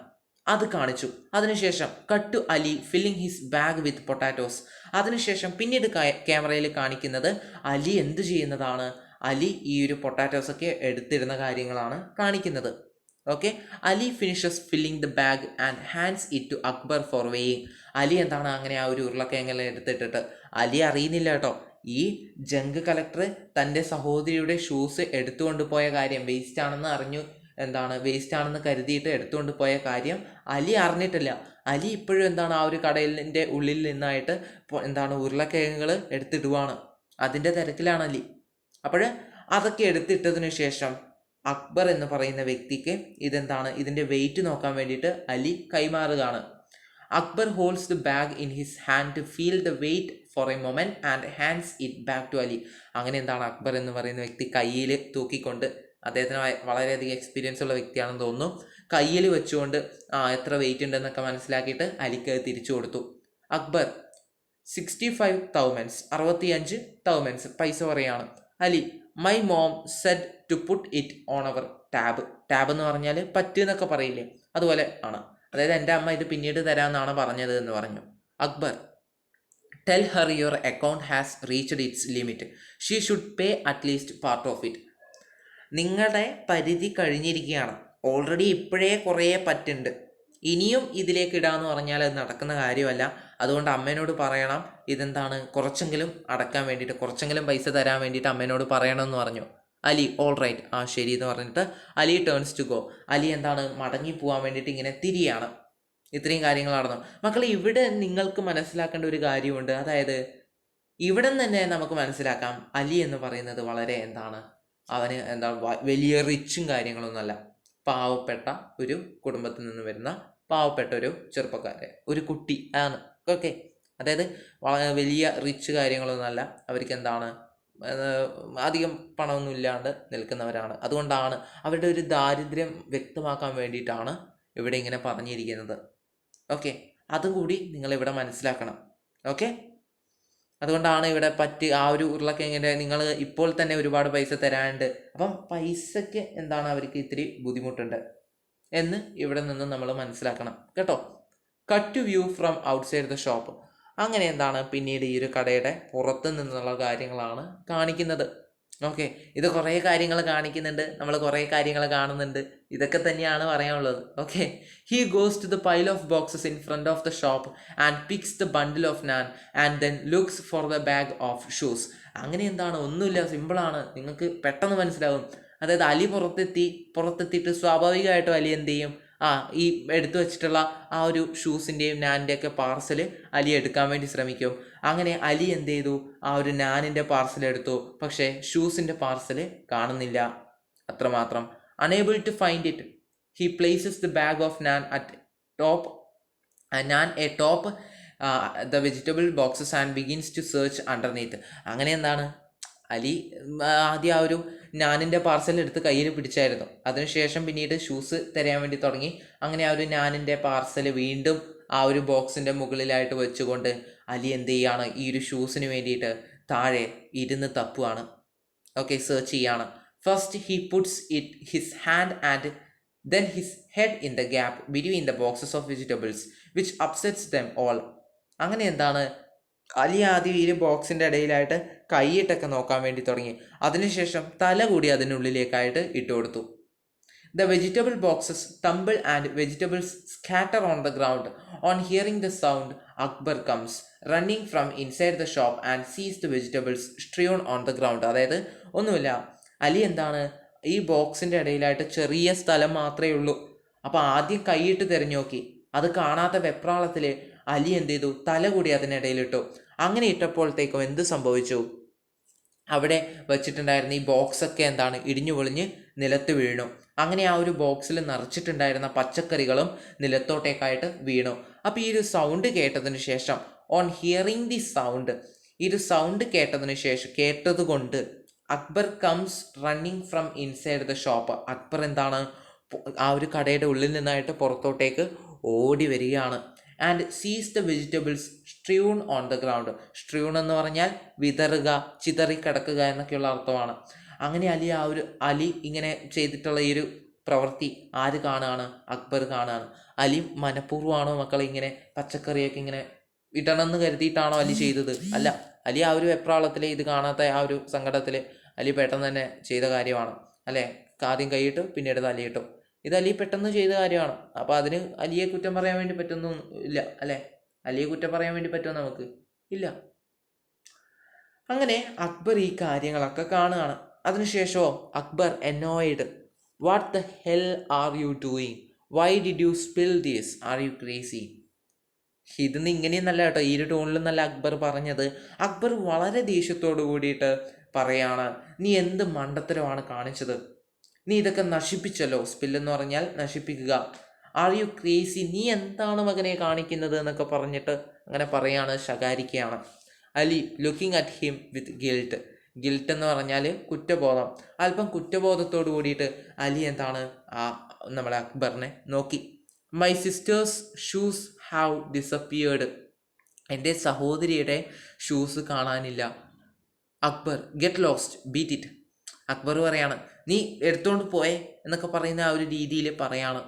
അത് കാണിച്ചു. അതിനുശേഷം cut to Ali filling his bag with potatoes. അതിനുശേഷം പിന്നീട് ക്യാമറയിൽ കാണിക്കുന്നത് അലി എന്ത് ചെയ്യുന്നതാണ്? അലി ഈ ഒരു പൊട്ടാറ്റോസൊക്കെ എടുത്തിരുന്ന കാര്യങ്ങളാണ് കാണിക്കുന്നത്. Okay, Ali finishes filling the bag and hands it to Akbar for weighing. Ali എന്താണ് അങ്ങനെ ആ ഒരു ഉരുളക്കിഴങ്ങെല്ലാം എടുത്തിട്ടിട്ട്, അലി അറിയുന്നില്ല കേട്ടോ, ഈ ജങ്ക് കളക്ടർ തൻ്റെ സഹോദരിയുടെ ഷൂസ് എടുത്തുകൊണ്ട് പോയ കാര്യം വേസ്റ്റ് ആണെന്ന് അറിഞ്ഞു, എന്താണ് വേസ്റ്റ് ആണെന്ന് കരുതിയിട്ട് എടുത്തുകൊണ്ട് പോയ കാര്യം അലി അറിഞ്ഞിട്ടില്ല. അലി ഇപ്പോഴും എന്താണ് ആ ഒരു കടലിൻ്റെ ഉള്ളിൽ നിന്നായിട്ട് എന്താണ് ഉരുളക്കിഴങ്ങുകൾ എടുത്തിടുവാണ്. അതിൻ്റെ തിരക്കിലാണ് അലി. അപ്പോൾ അതൊക്കെ എടുത്തിട്ടതിനു ശേഷം അക്ബർ എന്ന് പറയുന്ന വ്യക്തിക്ക് ഇതെന്താണ്, ഇതിൻ്റെ വെയിറ്റ് നോക്കാൻ വേണ്ടിയിട്ട് അലി കൈമാറുകയാണ്. Akbar holds the bag in his hand to feel the weight for a moment and hands it back to Ali. അങ്ങനെ എന്താണ് അക്ബർ എന്ന് പറയുന്ന വ്യക്തി കയ്യിൽ തൂക്കിക്കൊണ്ട്, അദ്ദേഹത്തിന് വളരെയധികം എക്സ്പീരിയൻസ് ഉള്ള വ്യക്തിയാണെന്ന് തോന്നുന്നു, കയ്യിൽ വെച്ചുകൊണ്ട് എത്ര വെയിറ്റ് ഉണ്ടെന്നൊക്കെ മനസ്സിലാക്കിയിട്ട് അലിക്ക് തിരിച്ചു കൊടുത്തു. അക്ബർ 65 തൗമൻസ്, 65 തൗമൻസ് പൈസ പറയാണ്. Ali my mom said to put it on our tab. Tab എന്ന് പറഞ്ഞാൽ പറ്റ് എന്നൊക്കെ പറയില്ലേ, അതുപോലെ ആണ്. അതായത് എൻ്റെ അമ്മ ഇത് പിന്നീട് തരാമെന്നാണ് പറഞ്ഞത് എന്ന് പറഞ്ഞു. Akbar tell her your account has reached it's limit, she should pay at least part of it. നിങ്ങളുടെ പരിധി കഴിഞ്ഞിരിക്കുകയാണ്, ഓൾറെഡി ഇപ്പോഴേ കുറേ പറ്റുണ്ട്, ഇനിയും ഇതിലേക്ക് ഇടാന്ന് പറഞ്ഞാൽ അത് നടക്കുന്ന കാര്യമല്ല. അതുകൊണ്ട് അമ്മേനോട് പറയണം, ഇതെന്താണ് കുറച്ചെങ്കിലും അടക്കാൻ വേണ്ടിയിട്ട്, കുറച്ചെങ്കിലും പൈസ തരാൻ വേണ്ടിയിട്ട് അമ്മേനോട് പറയണമെന്ന് പറഞ്ഞു. അലി ഓൾ റൈറ്റ്, ശരി എന്ന് പറഞ്ഞിട്ട് Ali turns to go. Ali എന്താണ് മടങ്ങി പോകാൻ വേണ്ടിയിട്ട് ഇങ്ങനെ തിരിയാണ്. ഇത്രയും കാര്യങ്ങൾ നടന്നു. മക്കളെ, ഇവിടെ നിങ്ങൾക്ക് മനസ്സിലാക്കേണ്ട ഒരു കാര്യമുണ്ട്. അതായത് ഇവിടെ തന്നെ നമുക്ക് മനസ്സിലാക്കാം, അലി എന്ന് പറയുന്നത് വളരെ എന്താണ്, അവന് വലിയ റിച്ചും കാര്യങ്ങളൊന്നുമല്ല. പാവപ്പെട്ട ഒരു കുടുംബത്തിൽ നിന്ന് വരുന്ന പാവപ്പെട്ട ഒരു ചെറുപ്പക്കാരൻ, ഒരു കുട്ടി ആണ്. ഓക്കെ, അതായത് വലിയ റിച്ച് കാര്യങ്ങളൊന്നുമല്ല. അവർക്ക് എന്താണ് അധികം പണമൊന്നും ഇല്ലാണ്ട് നിൽക്കുന്നവരാണ്. അതുകൊണ്ടാണ് അവരുടെ ഒരു ദാരിദ്ര്യം വ്യക്തമാക്കാൻ വേണ്ടിയിട്ടാണ് ഇവിടെ ഇങ്ങനെ പറഞ്ഞിരിക്കുന്നത്. ഓക്കെ, അതും കൂടി നിങ്ങളിവിടെ മനസ്സിലാക്കണം. ഓക്കെ, അതുകൊണ്ടാണ് ഇവിടെ ആ ഒരു ഉരുളക്കിഴങ്ങിൻ്റെ നിങ്ങൾ ഇപ്പോൾ തന്നെ ഒരുപാട് പൈസ തരാനുണ്ട്, അപ്പം പൈസയ്ക്ക് എന്താണ് അവർക്ക് ഇത്തിരി ബുദ്ധിമുട്ടുണ്ട് എന്ന് ഇവിടെ നിന്ന് നമ്മൾ മനസ്സിലാക്കണം കേട്ടോ. Cut to view from outside the shop. അങ്ങനെ എന്താണ് പിന്നീട് ഈ ഒരു കടയുടെ പുറത്ത് നിന്നുള്ള കാര്യങ്ങളാണ് കാണിക്കുന്നത്. ഓക്കെ, ഇത് കുറേ കാര്യങ്ങൾ കാണിക്കുന്നുണ്ട്, നമ്മൾ കുറേ കാര്യങ്ങൾ കാണുന്നുണ്ട്. ഇതൊക്കെ തന്നെയാണ് പറയാനുള്ളത്. Okay, he goes to the pile of boxes in front of the shop and picks the bundle of naan and then looks for the bag of shoes. അങ്ങനെ എന്താണ്, ഒന്നുമില്ല, സിമ്പിളാണ്, നിങ്ങൾക്ക് പെട്ടെന്ന് മനസ്സിലാവും. അതായത് അലി പുറത്തെത്തിയിട്ട് സ്വാഭാവികമായിട്ടും അലി എന്ത് ചെയ്യും, ഈ എടുത്തു വെച്ചിട്ടുള്ള ആ ഒരു ഷൂസിൻ്റെയും നാനിൻ്റെയൊക്കെ പാർസൽ അലി എടുക്കാൻ വേണ്ടി ശ്രമിക്കും. അങ്ങനെ അലി എന്ത് ചെയ്തു, ആ ഒരു നാനിൻ്റെ പാർസൽ എടുത്തു, പക്ഷേ ഷൂസിൻ്റെ പാർസൽ കാണുന്നില്ല, അത്രമാത്രം. Unable to find it he places the bag of naan at top the vegetable boxes and begins to search underneath. അങ്ങനെ എന്താണ് അലി ആദ്യം ആ ഒരു നാനിൻ്റെ പാർസൽ എടുത്ത് കയ്യിൽ പിടിച്ചായിരുന്നു. അതിനുശേഷം പിന്നീട് ഷൂസ് തരാൻ വേണ്ടി തുടങ്ങി. അങ്ങനെ ആ ഒരു നാനിൻ്റെ പാർസൽ വീണ്ടും ആ ഒരു ബോക്സിൻ്റെ മുകളിലായിട്ട് വെച്ചുകൊണ്ട് അലി എന്ത് ചെയ്യാണ്, ഈ ഒരു ഷൂസിന് വേണ്ടിയിട്ട് താഴെ ഇരുന്ന് തപ്പുവാണ്. ഓക്കെ, സെർച്ച് ചെയ്യാണ്. First he puts his hand and then his head in the gap between the boxes of vegetables which upsets them all. അങ്ങനെ എന്താണ്, അലി ആദ്യം ഈ ബോക്സിൻ്റെ ഇടയിലായിട്ട് കൈയിട്ടൊക്കെ നോക്കാൻ വേണ്ടി തുടങ്ങി. അതിനുശേഷം തല കൂടി അതിനുള്ളിലേക്കായിട്ട് ഇട്ട് കൊടുത്തു. The vegetable boxes tumble and vegetables scatter on the ground. On hearing the sound, Akbar comes running from inside the shop and sees the vegetables strewn on the ground. അതായത് ഒന്നുമില്ല, അലി എന്താണ്, ഈ ബോക്സിൻ്റെ ഇടയിലായിട്ട് ചെറിയ സ്ഥലം മാത്രമേ ഉള്ളൂ. അപ്പോൾ ആദ്യം കൈയിട്ട് തിരഞ്ഞു നോക്കി, അത് കാണാത്ത വെപ്രാളത്തിൽ അലി എന്ത് ചെയ്തു, തല കൂടി അതിനിടയിലിട്ടു. അങ്ങനെ ഇട്ടപ്പോഴത്തേക്കും എന്ത് സംഭവിച്ചു, അവിടെ വെച്ചിട്ടുണ്ടായിരുന്ന ഈ ബോക്സൊക്കെ എന്താണ്, ഇടിഞ്ഞു പൊളിഞ്ഞ് നിലത്ത് വീണു. അങ്ങനെ ആ ഒരു ബോക്സിൽ നിറച്ചിട്ടുണ്ടായിരുന്ന പച്ചക്കറികളും നിലത്തോട്ടേക്കായിട്ട് വീണു. അപ്പോൾ ഈ ഒരു സൗണ്ട് കേട്ടതിന് ശേഷം, ഓൺ ഹിയറിങ് ദി സൗണ്ട്, ഈ ഒരു സൗണ്ട് കേട്ടതുകൊണ്ട് Akbar comes running from inside the shop. Akbar എന്താണ്, ആ ഒരു കടയുടെ ഉള്ളിൽ നിന്നായിട്ട് പുറത്തോട്ടേക്ക് ഓടി വരികയാണ്. And sees the vegetables strewn on the ground. Strewn എന്ന് പറഞ്ഞാൽ വിതറുക, ചിതറിക്കിടക്കുക എന്നൊക്കെയുള്ള അർത്ഥമാണ്. അങ്ങനെ അലി ഇങ്ങനെ ചെയ്തിട്ടുള്ള ഈ ഒരു പ്രവൃത്തി ആര് കാണുകയാണ്, അക്ബർ കാണുകയാണ്. അലി മനഃപൂർവ്വമാണോ മക്കളെ ഇങ്ങനെ പച്ചക്കറിയൊക്കെ ഇങ്ങനെ ഇടണമെന്ന് കരുതിയിട്ടാണോ അലി ചെയ്തത്? അല്ല, അലി ആ ഒരു വെപ്രാളത്തിൽ, ഇത് കാണാത്ത ആ ഒരു സങ്കടത്തിൽ അലി പെട്ടെന്ന് തന്നെ ചെയ്ത കാര്യമാണ് അല്ലേ. ആദ്യം കൈയിട്ടു, പിന്നീട് തലയിട്ടു. ഇത് അലി പെട്ടെന്ന് ചെയ്ത കാര്യമാണ്. അപ്പോൾ അതിന് അലിയെ കുറ്റം പറയാൻ വേണ്ടി പറ്റുന്നൊന്നും ഇല്ല അല്ലേ. അലിയെ കുറ്റം പറയാൻ വേണ്ടി പറ്റുമോ നമുക്ക്? ഇല്ല. അങ്ങനെ അക്ബർ ഈ കാര്യങ്ങളൊക്കെ കാണുകയാണ്. അതിനുശേഷമോ Akbar annoyed, what the hell are you doing, why did you spill this, are you crazy. ഇതൊന്നും ഇങ്ങനെയൊന്നല്ല കേട്ടോ, ഈ ഒരു ടോണിലും നല്ല അക്ബർ പറഞ്ഞത്. അക്ബർ വളരെ ദേഷ്യത്തോട് കൂടിയിട്ട് പറയാണ്, നീ എന്ത് മണ്ടത്തരമാണ് കാണിച്ചത്, നീ ഇതൊക്കെ നശിപ്പിച്ചല്ലോ. സ്പില്ലെന്ന് പറഞ്ഞാൽ നശിപ്പിക്കുക. ആർ യു ക്രേസി, നീ എന്താണ് മകനെ കാണിക്കുന്നത് എന്നൊക്കെ പറഞ്ഞിട്ട് അങ്ങനെ പറയാണ്, ശകാരിക്കുകയാണ്. Ali looking at him with guilt. Guilt എന്ന് പറഞ്ഞാൽ കുറ്റബോധം. അല്പം കുറ്റബോധത്തോട് കൂടിയിട്ട് അലി എന്താണ്, നമ്മളെ അക്ബറിനെ നോക്കി. My sisters shoes have disappeared. എൻ്റെ സഹോദരിയുടെ ഷൂസ് കാണാനില്ല. Akbar get lost, beat it. Akbar പറയാണ്, നീ എടുത്തുകൊണ്ട് പോയേ എന്നൊക്കെ പറയുന്ന ആ ഒരു രീതിയിൽ പറയാണ്.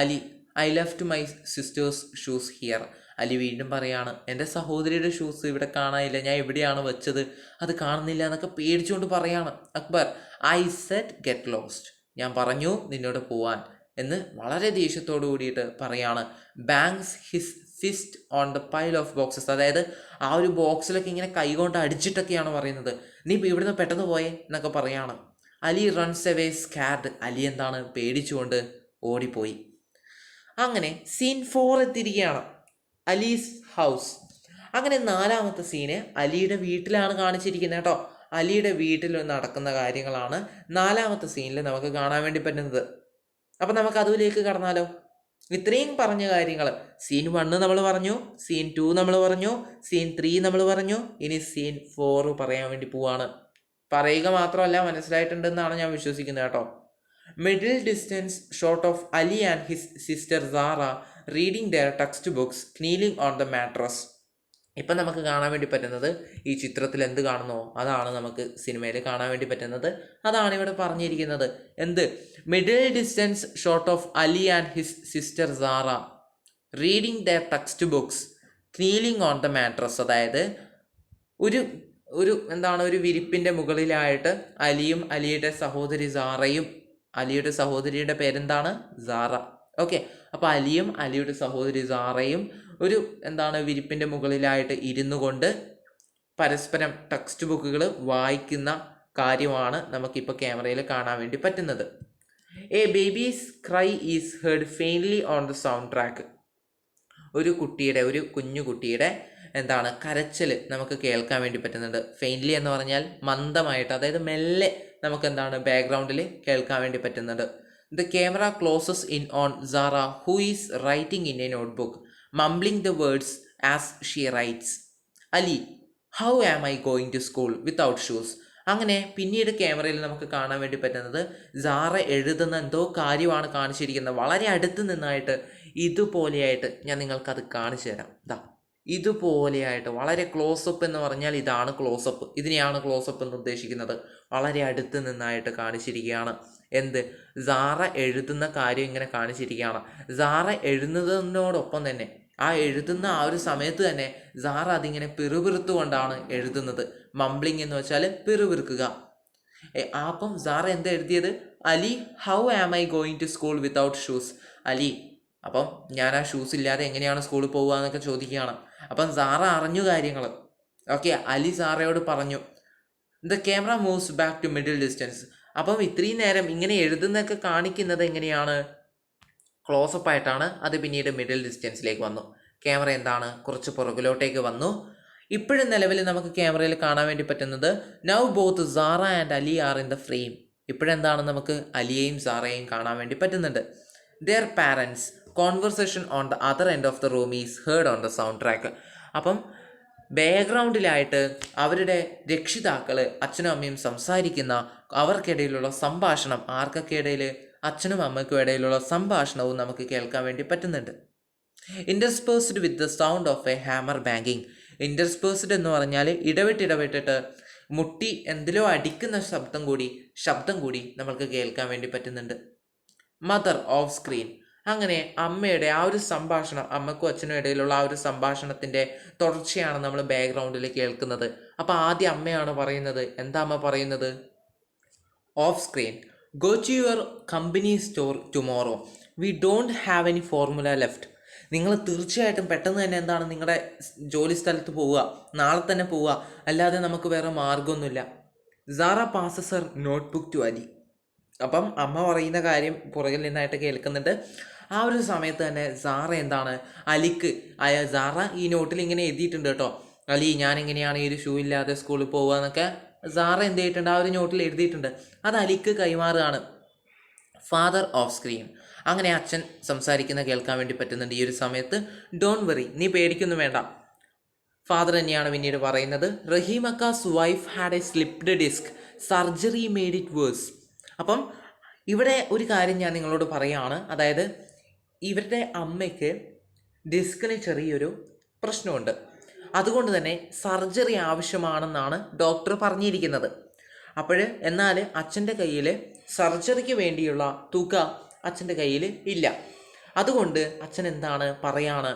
Ali I left my sisters shoes here. Ali വീണ്ടും പറയാണ്, എൻ്റെ സഹോദരിയുടെ ഷൂസ് ഇവിടെ കാണാനില്ല, ഞാൻ എവിടെയാണ് വെച്ചത്, അത് കാണുന്നില്ല എന്നൊക്കെ പേടിച്ചുകൊണ്ട് പറയാണ്. Akbar I set get lost, ഞാൻ പറഞ്ഞു നിന്നോട് പോവാൻ എന്ന് വളരെ ദേഷ്യത്തോടു കൂടിയിട്ട് പറയാണ്. Bangs his fist on the pile of boxes. അതായത് ആ ഒരു ബോക്സിലൊക്കെ ഇങ്ങനെ കൈകൊണ്ട് അടിച്ചിട്ടൊക്കെയാണ് പറയുന്നത്. നീ ഇവിടുന്ന് പെട്ടെന്ന് പോയേ എന്നൊക്കെ പറയാണ്. Ali runs away squad. Ali എന്താണ്, പേടിച്ചുകൊണ്ട് ഓടിപ്പോയി. അങ്ങനെ സീൻ 4 എത്തിയിരിക്കുകയാണ്, അലീസ് ഹൗസ്. അങ്ങനെ 4ാമത്തെ സീന് അലിയുടെ വീട്ടിലാണ് കാണിച്ചിരിക്കുന്നത് കേട്ടോ. അലിയുടെ വീട്ടിൽ നടക്കുന്ന കാര്യങ്ങളാണ് 4ാമത്തെ സീനിൽ നമുക്ക് കാണാൻ വേണ്ടി പറ്റുന്നത്. അപ്പം നമുക്ക് അതിലേക്ക് കടന്നാലോ. ഇത്രയും പറഞ്ഞ കാര്യങ്ങൾ, സീൻ 1 നമ്മൾ പറഞ്ഞു, സീൻ 2 നമ്മൾ പറഞ്ഞു, സീൻ 3 നമ്മൾ പറഞ്ഞു, ഇനി സീൻ 4 പറയാൻ വേണ്ടി പോവാണ്. പറയുക മാത്രമല്ല, മനസ്സിലായിട്ടുണ്ടെന്നാണ് ഞാൻ വിശ്വസിക്കുന്നത് കേട്ടോ. Middle distance shot of Ali and his sister Sara reading their textbooks kneeling on the mattress. ഇപ്പം നമുക്ക് കാണാൻ വേണ്ടി പറ്റുന്നത്, ഈ ചിത്രത്തിൽ എന്ത് കാണുന്നോ അതാണ് നമുക്ക് സിനിമയിൽ കാണാൻ വേണ്ടി പറ്റുന്നത്. അതാണ് ഇവിടെ പറഞ്ഞിരിക്കുന്നത്. എന്ത്, middle distance shot of Ali and his sister Sara reading their textbooks kneeling on the mattress. അതായത് ഒരു വിരിപ്പിൻ്റെ മുകളിലായിട്ട് അലിയും അലിയുടെ സഹോദരി സാറയും, അലിയുടെ സഹോദരിയുടെ പേരെന്താണ്, സാറ. ഓക്കെ, അപ്പോൾ അലിയും അലിയുടെ സഹോദരി സാറയും വിരിപ്പിൻ്റെ മുകളിലായിട്ട് ഇരുന്നു കൊണ്ട് പരസ്പരം ടെക്സ്റ്റ് ബുക്കുകൾ വായിക്കുന്ന കാര്യമാണ് നമുക്കിപ്പോൾ ക്യാമറയിൽ കാണാൻ വേണ്ടി പറ്റുന്നത്. A baby's cry is heard faintly on the sound track. ഒരു കുഞ്ഞു കുട്ടിയുടെ കരച്ചിൽ നമുക്ക് കേൾക്കാൻ വേണ്ടി പറ്റുന്നുണ്ട്. ഫെയിൻലി എന്ന് പറഞ്ഞാൽ മന്ദമായിട്ട്, അതായത് മെല്ലെ നമുക്ക് ബാക്ക്ഗ്രൗണ്ടിൽ കേൾക്കാൻ വേണ്ടി പറ്റുന്നുണ്ട്. The camera closes in on Sara who is writing in a notebook mumbling the words as she writes. Ali how am I going to school without shoes. അങ്ങനെ പിന്നീട് ക്യാമറയിൽ നമുക്ക് കാണാൻ വേണ്ടി പറ്റുന്നത് സാറ എഴുതുന്ന എന്തോ കാര്യമാണ് കാണിച്ചിരിക്കുന്നത്. വളരെ അടുത്ത് നിന്നായിട്ട് ഇതുപോലെയായിട്ട് ഞാൻ നിങ്ങൾക്കത് കാണിച്ചു തരാം. ഇതുപോലെയായിട്ട് വളരെ ക്ലോസപ്പ് എന്ന് പറഞ്ഞാൽ ഇതാണ് ക്ലോസപ്പ്, ഇതിനെയാണ് ക്ലോസപ്പ് എന്ന് ഉദ്ദേശിക്കുന്നത്. വളരെ അടുത്ത് നിന്നായിട്ട് കാണിച്ചിരിക്കുകയാണ്. എന്ത്? സാറ എഴുതുന്ന കാര്യം ഇങ്ങനെ കാണിച്ചിരിക്കുകയാണ്. സാറ എഴുതുന്നതിനോടൊപ്പം തന്നെ ആ എഴുതുന്ന ആ ഒരു സമയത്ത് തന്നെ സാറ അതിങ്ങനെ പിറുപിറുത്തുകൊണ്ടാണ് എഴുതുന്നത്. മംബ്ലിങ് എന്ന് വെച്ചാൽ പിറുപിറുക്കുക. അപ്പം സാറ എന്താ എഴുതിയത്? Ali, how am I going to school without shoes? Ali, അപ്പം ഞാൻ ആ ഷൂസ് ഇല്ലാതെ എങ്ങനെയാണ് സ്കൂളിൽ പോകുക എന്നൊക്കെ ചോദിക്കുകയാണ്. അപ്പം സാറ അറിഞ്ഞു കാര്യങ്ങൾ. ഓക്കെ, അലി സാറയോട് പറഞ്ഞു. The camera moves back to middle distance. അപ്പം ഇത്രയും നേരം ഇങ്ങനെ എഴുതുന്നതൊക്കെ കാണിക്കുന്നത് എങ്ങനെയാണ്? ക്ലോസപ്പ് ആയിട്ടാണ്. അത് പിന്നീട് മിഡിൽ ഡിസ്റ്റൻസിലേക്ക് വന്നു. ക്യാമറ എന്താണ്? കുറച്ച് പുറകിലോട്ടേക്ക് വന്നു. ഇപ്പോഴും നിലവിൽ നമുക്ക് ക്യാമറയിൽ കാണാൻ വേണ്ടി പറ്റുന്നത് now both Sara and Ali are in the frame. ഇപ്പോഴെന്താണ്? നമുക്ക് അലിയെയും സാറയെയും കാണാൻ വേണ്ടി പറ്റുന്നുണ്ട്. Their parents conversation on the other end of the room is heard on the sound track. അപ്പം ബാക്ക്ഗ്രൗണ്ടിലായിട്ട് അവരുടെ രക്ഷിതാക്കൾ അച്ഛനും അമ്മയും സംസാരിക്കുന്ന അവർക്കിടയിലുള്ള സംഭാഷണം, ആർക്കൊക്കെ ഇടയിൽ? അച്ഛനും അമ്മയ്ക്കും ഇടയിലുള്ള സംഭാഷണവും നമുക്ക് കേൾക്കാൻ വേണ്ടി പറ്റുന്നുണ്ട്. Interspersed with the sound of a hammer banging. Interspersed എന്ന് പറഞ്ഞാൽ ഇടവിട്ടിട്ട് മുട്ടി എന്തിലോ അടിക്കുന്ന ശബ്ദം കൂടി നമ്മൾക്ക് കേൾക്കാൻ വേണ്ടി പറ്റുന്നുണ്ട്. Mother off screen. അങ്ങനെ അമ്മയുടെ ആ ഒരു സംഭാഷണം, അമ്മക്കും അച്ഛനും ഇടയിലുള്ള ആ ഒരു സംഭാഷണത്തിൻ്റെ തുടർച്ചയാണ് നമ്മൾ ബാക്ക്ഗ്രൗണ്ടിൽ കേൾക്കുന്നത്. അപ്പോൾ ആദ്യം അമ്മയാണ് പറയുന്നത്. എന്താ അമ്മ പറയുന്നത്? Off screen, go to your company store tomorrow, we don't have any formula left. നിങ്ങൾ തീർച്ചയായിട്ടും പെട്ടെന്ന് തന്നെ എന്താണ് നിങ്ങളുടെ ജോലി സ്ഥലത്ത് പോവുക, നാളെ തന്നെ പോവുക, അല്ലാതെ നമുക്ക് വേറെ മാർഗമൊന്നുമില്ല. Sara passes her notebook to Ali. അപ്പം അമ്മ പറയുന്ന കാര്യം പുറകിൽ നിന്നായിട്ട് കേൾക്കുന്നുണ്ട്. ആ ഒരു സമയത്ത് തന്നെ സാറ എന്താണ് അലിക്ക്, സാറ ഈ നോട്ടിൽ ഇങ്ങനെ എഴുതിയിട്ടുണ്ട് കേട്ടോ, അലി ഞാൻ എങ്ങനെയാണ് ഈ ഒരു ഷൂ ഇല്ലാതെ സ്കൂളിൽ പോവുക എന്നൊക്കെ സാറ എന്ത് ചെയ്തിട്ടുണ്ട്? ആ ഒരു നോട്ടിൽ എഴുതിയിട്ടുണ്ട്. അത് അലിക്ക് കൈമാറുകയാണ്. Father off screen. അങ്ങനെ അച്ഛൻ സംസാരിക്കുന്ന കേൾക്കാൻ വേണ്ടി പറ്റുന്നുണ്ട് ഈ ഒരു സമയത്ത്. ഡോണ്ട് വെറി, നീ പേടിക്കൊന്നും വേണ്ട. ഫാദർ തന്നെയാണ് പിന്നീട് പറയുന്നത്. Rahim Aqa's wife had a slipped disc, surgery made it worse. അപ്പം ഇവിടെ ഒരു കാര്യം ഞാൻ നിങ്ങളോട് പറയുകയാണ്. അതായത് ഇവരുടെ അമ്മയ്ക്ക് ഡിസ്കിന് ചെറിയൊരു പ്രശ്നമുണ്ട്. അതുകൊണ്ട് തന്നെ സർജറി ആവശ്യമാണെന്നാണ് ഡോക്ടർ പറഞ്ഞിരിക്കുന്നത്. എന്നാൽ അച്ഛൻ്റെ കയ്യിൽ സർജറിക്ക് വേണ്ടിയുള്ള തുക അച്ഛൻ്റെ കയ്യിൽ ഇല്ല. അതുകൊണ്ട് അച്ഛൻ എന്താണ് പറയാണ്?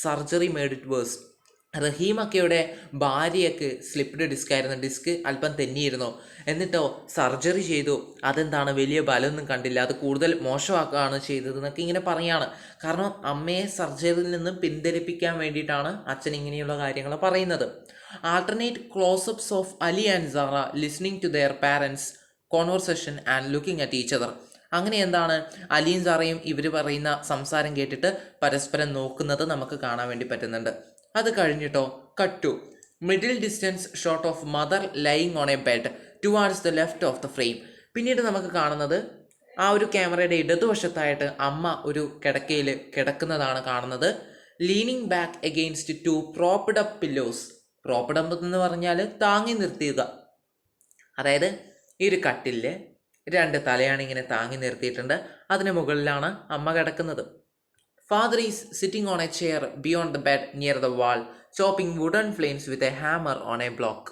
Surgery made it worse. റഹീമക്കയുടെ ഭാര്യയ്ക്ക് സ്ലിപ്ഡ് ഡിസ്ക് ആയിരുന്നു, ഡിസ്ക് അല്പം തെന്നിയിരുന്നു. എന്നിട്ടോ സർജറി ചെയ്തു. അതെന്താണ് വലിയ ബലമൊന്നും കണ്ടില്ല, അത് കൂടുതൽ മോശമാക്കുകയാണ് ചെയ്തത് എന്നൊക്കെ ഇങ്ങനെ പറയാണ്. കാരണം അമ്മയെ സർജറിയിൽ നിന്നും പിന്തിരിപ്പിക്കാൻ വേണ്ടിയിട്ടാണ് അച്ഛൻ ഇങ്ങനെയുള്ള കാര്യങ്ങൾ പറയുന്നത്. Alternate close-ups of Ali and Sara listening to their parents conversation and looking at each other. അങ്ങനെ എന്താണ് അലിയും സാറയും ഇവർ പറയുന്ന സംസാരം കേട്ടിട്ട് പരസ്പരം നോക്കുന്നത് നമുക്ക് കാണാൻ വേണ്ടി പറ്റുന്നുണ്ട്. അത് കഴിഞ്ഞിട്ടോ cut to middle distance shot of mother lying on a bed towards the left of the frame. പിന്നീട് നമുക്ക് കാണുന്നത് ആ ഒരു ക്യാമറയുടെ ഇടതുവശത്തായിട്ട് അമ്മ ഒരു കിടക്കയിൽ കിടക്കുന്നതാണ് കാണുന്നത്. Leaning back against two propped up pillows. Propped up എന്ന് പറഞ്ഞാൽ താങ്ങി നിർത്തിയുക. അതായത് ഈ ഒരു കട്ടിലിൽ 2 തലയാണ് ഇങ്ങനെ താങ്ങി നിർത്തിയിട്ടുണ്ട്. അതിന് മുകളിലാണ് അമ്മ കിടക്കുന്നത്. Father is sitting on a chair beyond the bed near the wall chopping wooden flames with a hammer on a block.